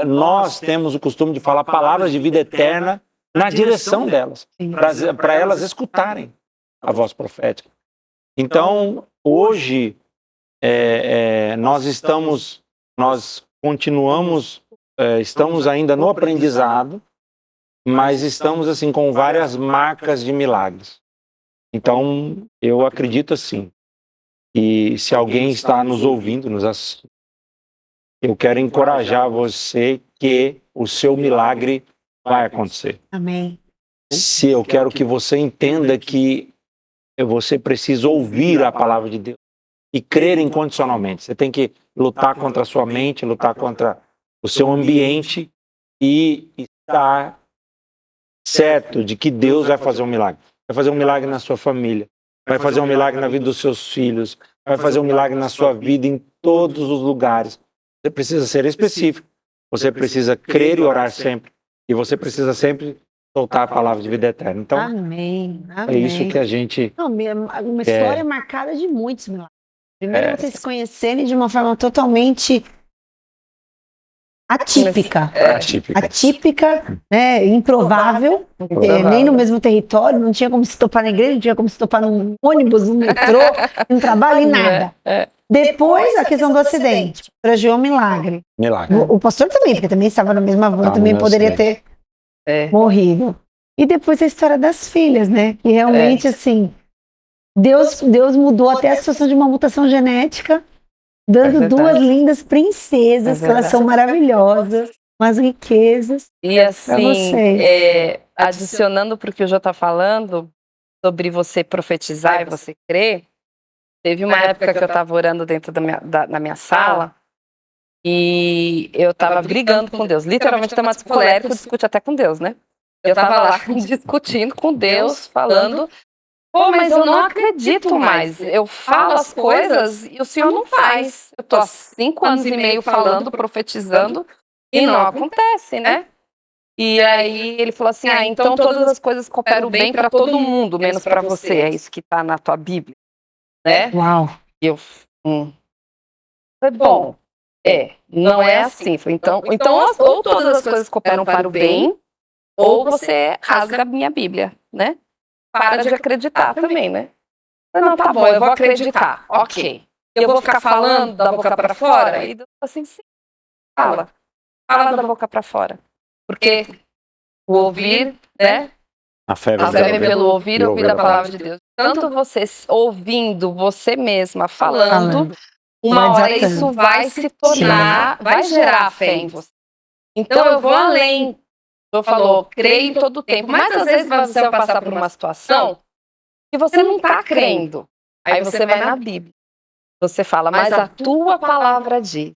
Nós temos o costume de falar palavras de vida eterna na direção delas, para elas escutarem a voz profética. Então, hoje, nós continuamos, estamos ainda no aprendizado, mas estamos assim com várias marcas de milagres. Então, eu acredito assim, e se alguém está nos ouvindo, nos assistindo, eu quero encorajar você que o seu milagre vai acontecer. Amém. Se eu quero que você entenda que você precisa ouvir a palavra de Deus e crer incondicionalmente. Você tem que lutar contra a sua mente, lutar contra o seu ambiente e estar certo de que Deus vai fazer um milagre. Vai fazer um milagre na sua família, vai fazer um milagre na vida dos seus filhos, vai fazer um milagre na sua vida em todos os lugares. Você precisa ser específico, você precisa crer e orar sempre, e você precisa sempre soltar a palavra de vida eterna. Então, Amém. é isso que a gente... Não, uma história marcada de muitos milagres. Primeiro vocês se conhecerem de uma forma totalmente atípica. Atípica, né? Improvável. Nem no mesmo território, não tinha como se topar na igreja, não tinha como se topar num ônibus, num metrô, num trabalho e nada. Depois, a questão do acidente. Para Gil é um milagre. O pastor também, porque também estava na mesma van, também poderia ter morrido. E depois a história das filhas, né? Que realmente, assim, Deus mudou até a situação de uma mutação genética, dando 2 lindas princesas, que elas são maravilhosas, umas riquezas. E assim, adicionando para o que o Jô está falando, sobre você profetizar e você crer, teve uma época que eu estava orando dentro na minha sala e eu estava brigando com Deus. Literalmente, tem uma colérica, eu discute até com Deus, né? Eu estava lá discutindo com Deus, falando... Pô, mas eu não acredito mais. Eu falo as coisas e o Senhor não faz. Eu tô há 5 anos e meio falando, profetizando, e não acontece, né? E aí ele falou assim, então todas as coisas cooperam bem para todo mundo, menos para você. É isso que tá na tua Bíblia, né? Uau! E eu... Foi bom. Não é assim. Então ou todas as coisas cooperam para o bem, ou você rasga a minha Bíblia, né? Para de acreditar também, né? Não, tá bom, eu vou acreditar. Ok. Eu vou ficar falando da boca para fora? E Deus assim, sim. Fala da boca para fora. Porque o ouvir, né? A fé vem pelo ouvir a palavra de Deus. Tanto você ouvindo você mesma, falando, uma hora isso vai se tornar, vai gerar fé em você. Então eu vou além. Eu falou, creio em todo o tempo. Mas às vezes você vai passar por uma situação que você não está crendo. Aí você vai na Bíblia. Você fala, mas a tua palavra diz.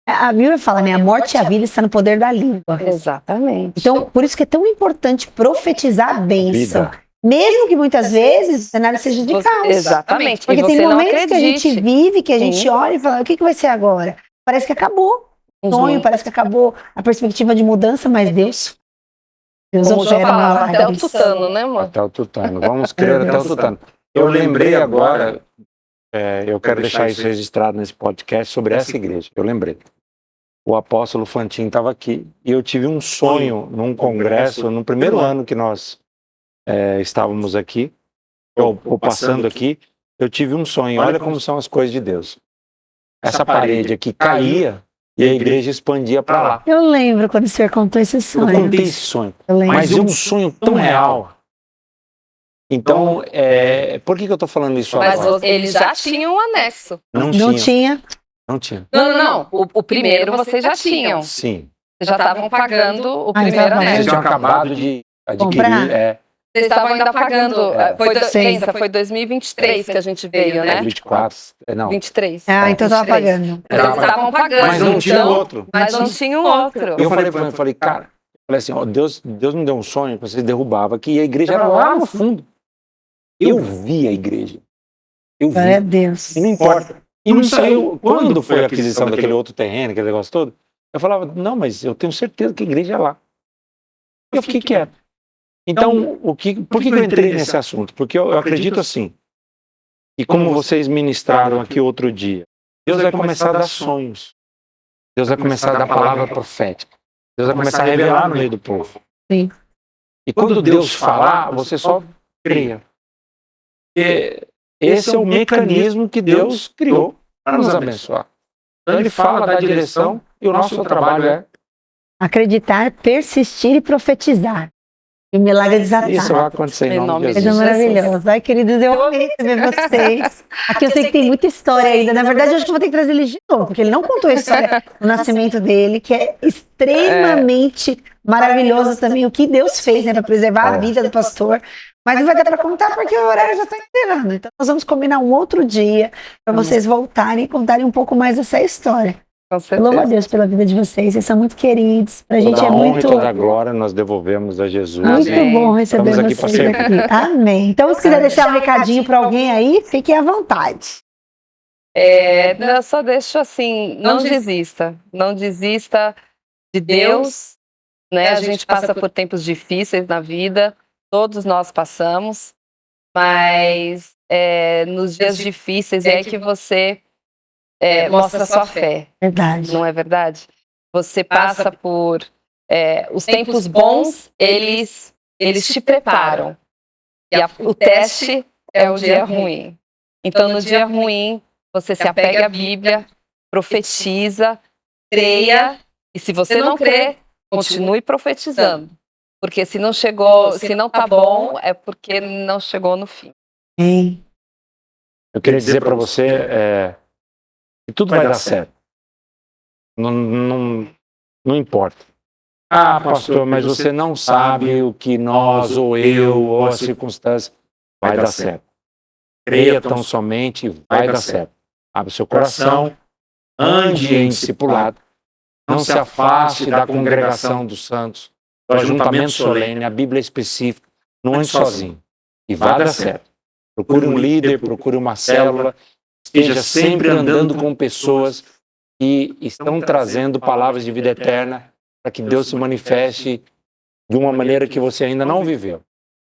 A Bíblia fala, né? A morte e a vida está no poder da língua. Exatamente. Então, por isso que é tão importante profetizar a bênção. Vida. Mesmo que muitas vezes o cenário seja de caos. Exatamente. Porque E tem você não momentos que a gente acredite. vive, que a gente Sim. olha e fala, o que vai ser agora? Parece que acabou o sonho, parece que acabou a perspectiva de mudança, mas Deus Como já opera falava, até o milagres. tutano, né, amor? Até o tutano. Vamos crer até o tutano. Eu lembrei agora, eu quero deixar isso registrado nesse podcast sobre essa igreja. Eu lembrei. O apóstolo Fantin estava aqui e eu tive um sonho num congresso, no primeiro ano que nós estávamos aqui, ou passando aqui, eu tive um sonho. Olha como são as coisas de Deus. Essa parede aqui caía e a igreja expandia para lá. Eu lembro quando o senhor contou esse Eu sonho. contei esse sonho, Eu lembro. mas é um sonho tão real. Então, por que eu estou falando isso Mas agora? eles já tinham um anexo. Não tinha. Não tinha. Não. O primeiro vocês já tinham. Sim. Vocês já estavam pagando o Ah, primeiro tá bom. Vocês anexo. tinham acabado de Comprar. adquirir. Vocês estavam ainda pagando. Sim. Foi 2023 que a gente veio, né? 24. Não. 23. Ah, então estava 23. pagando. Vocês estavam pagando. Mas não tinha então, outro. Mas não tinha um outro. Eu falei para ele, falei, cara, assim, ó, Deus me deu um sonho que vocês derrubavam aqui e a igreja era lá no fundo. Eu vi a igreja. Eu vi. Glória a Deus. E não importa. E não saiu. Quando foi a aquisição daquele outro terreno, aquele negócio todo, eu falava, não, mas eu tenho certeza que a igreja é lá. Eu fiquei quieto. Então, por que eu entrei nesse assunto? Porque eu acredito assim, e como vocês ministraram aqui outro dia, Deus vai começar a dar sonhos. Deus vai começar a dar palavra profética. Deus vai começar a revelar no meio do povo. Sim. E quando Deus falar, você só creia. Porque esse é o mecanismo que Deus criou para nos abençoar. Então ele fala da direção e o nosso trabalho é Acreditar, persistir e profetizar. E o milagre desatar. isso vai acontecer em nome de Coisa Jesus. maravilhosa. Ai, queridos, eu amei ver vocês. Aqui eu sei que tem muita história ainda. Na verdade, eu acho que eu vou ter que trazer ele de novo, porque ele não contou a história do nascimento dele, que é extremamente maravilhoso também, o que Deus fez, né, para preservar a vida do pastor. Mas não vai dar para contar porque o horário já está encerrando. Então, nós vamos combinar um outro dia para vocês voltarem e contarem um pouco mais dessa história. Com Eu louvo a certeza. Deus pela vida de vocês. Vocês são muito queridos. Pra gente Toda é a honra muito. e toda a glória nós devemos a Jesus. Muito Amém. bom receber Estamos aqui vocês para servir. aqui. Amém. Então, se quiser deixar um recadinho para alguém aí, fiquem à vontade. Eu só deixo assim, não desista. Não desista de Deus, né? A gente passa por tempos difíceis na vida, todos nós passamos, mas nos dias difíceis é que você mostra a sua fé, Verdade. não é verdade? Você passa por os tempos bons, eles te preparam. E o teste é o dia ruim. Então, no dia ruim, você se apega à Bíblia, profetiza, creia, e se você não crê, continue profetizando. Porque se não chegou, se não tá bom, é porque não chegou no fim. Amém. Eu queria dizer para você que tudo vai dar certo. Não importa. Ah, pastor, mas você não sabe o que nós, ou eu, ou a circunstância. Vai dar certo. Creia tão somente, vai dar certo. Abre seu coração, ande em discipulado. Não se afaste da congregação dos santos, do ajuntamento solene, a Bíblia é específica. Não ande sozinho. E vai dar certo. Procure um líder, procure uma célula. Esteja sempre andando com pessoas que estão trazendo palavras de vida eterna para que Deus se manifeste de uma maneira que você ainda não viveu.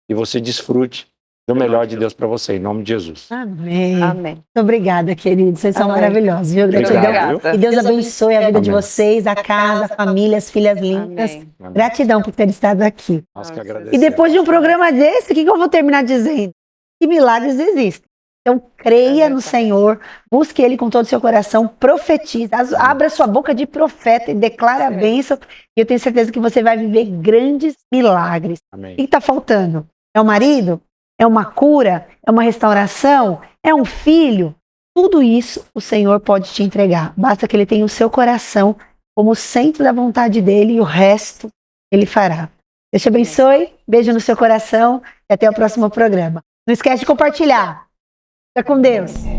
E você desfrute do melhor de Deus para você, em nome de Jesus. Amém. Amém. Muito obrigada, queridos. Vocês são Amém. maravilhosos, viu? Gratidão. Obrigado, Que Deus abençoe a vida de Amém. vocês, a casa, a família, as filhas lindas. Amém. Gratidão por ter estado aqui. Nós que agradecemos. E depois de um programa desse, o que eu vou terminar dizendo? Que milagres existem. Então, creia no Senhor, busque Ele com todo o seu coração, profetize, abra sua boca de profeta e declare a bênção. E eu tenho certeza que você vai viver grandes milagres. Amém. O que está faltando? É um marido? É uma cura? É uma restauração? É um filho? Tudo isso o Senhor pode te entregar. Basta que Ele tenha o seu coração como centro da vontade dEle e o resto Ele fará. Deus te abençoe, beijo no seu coração e até o próximo programa. Não esquece de compartilhar. Fica com Deus.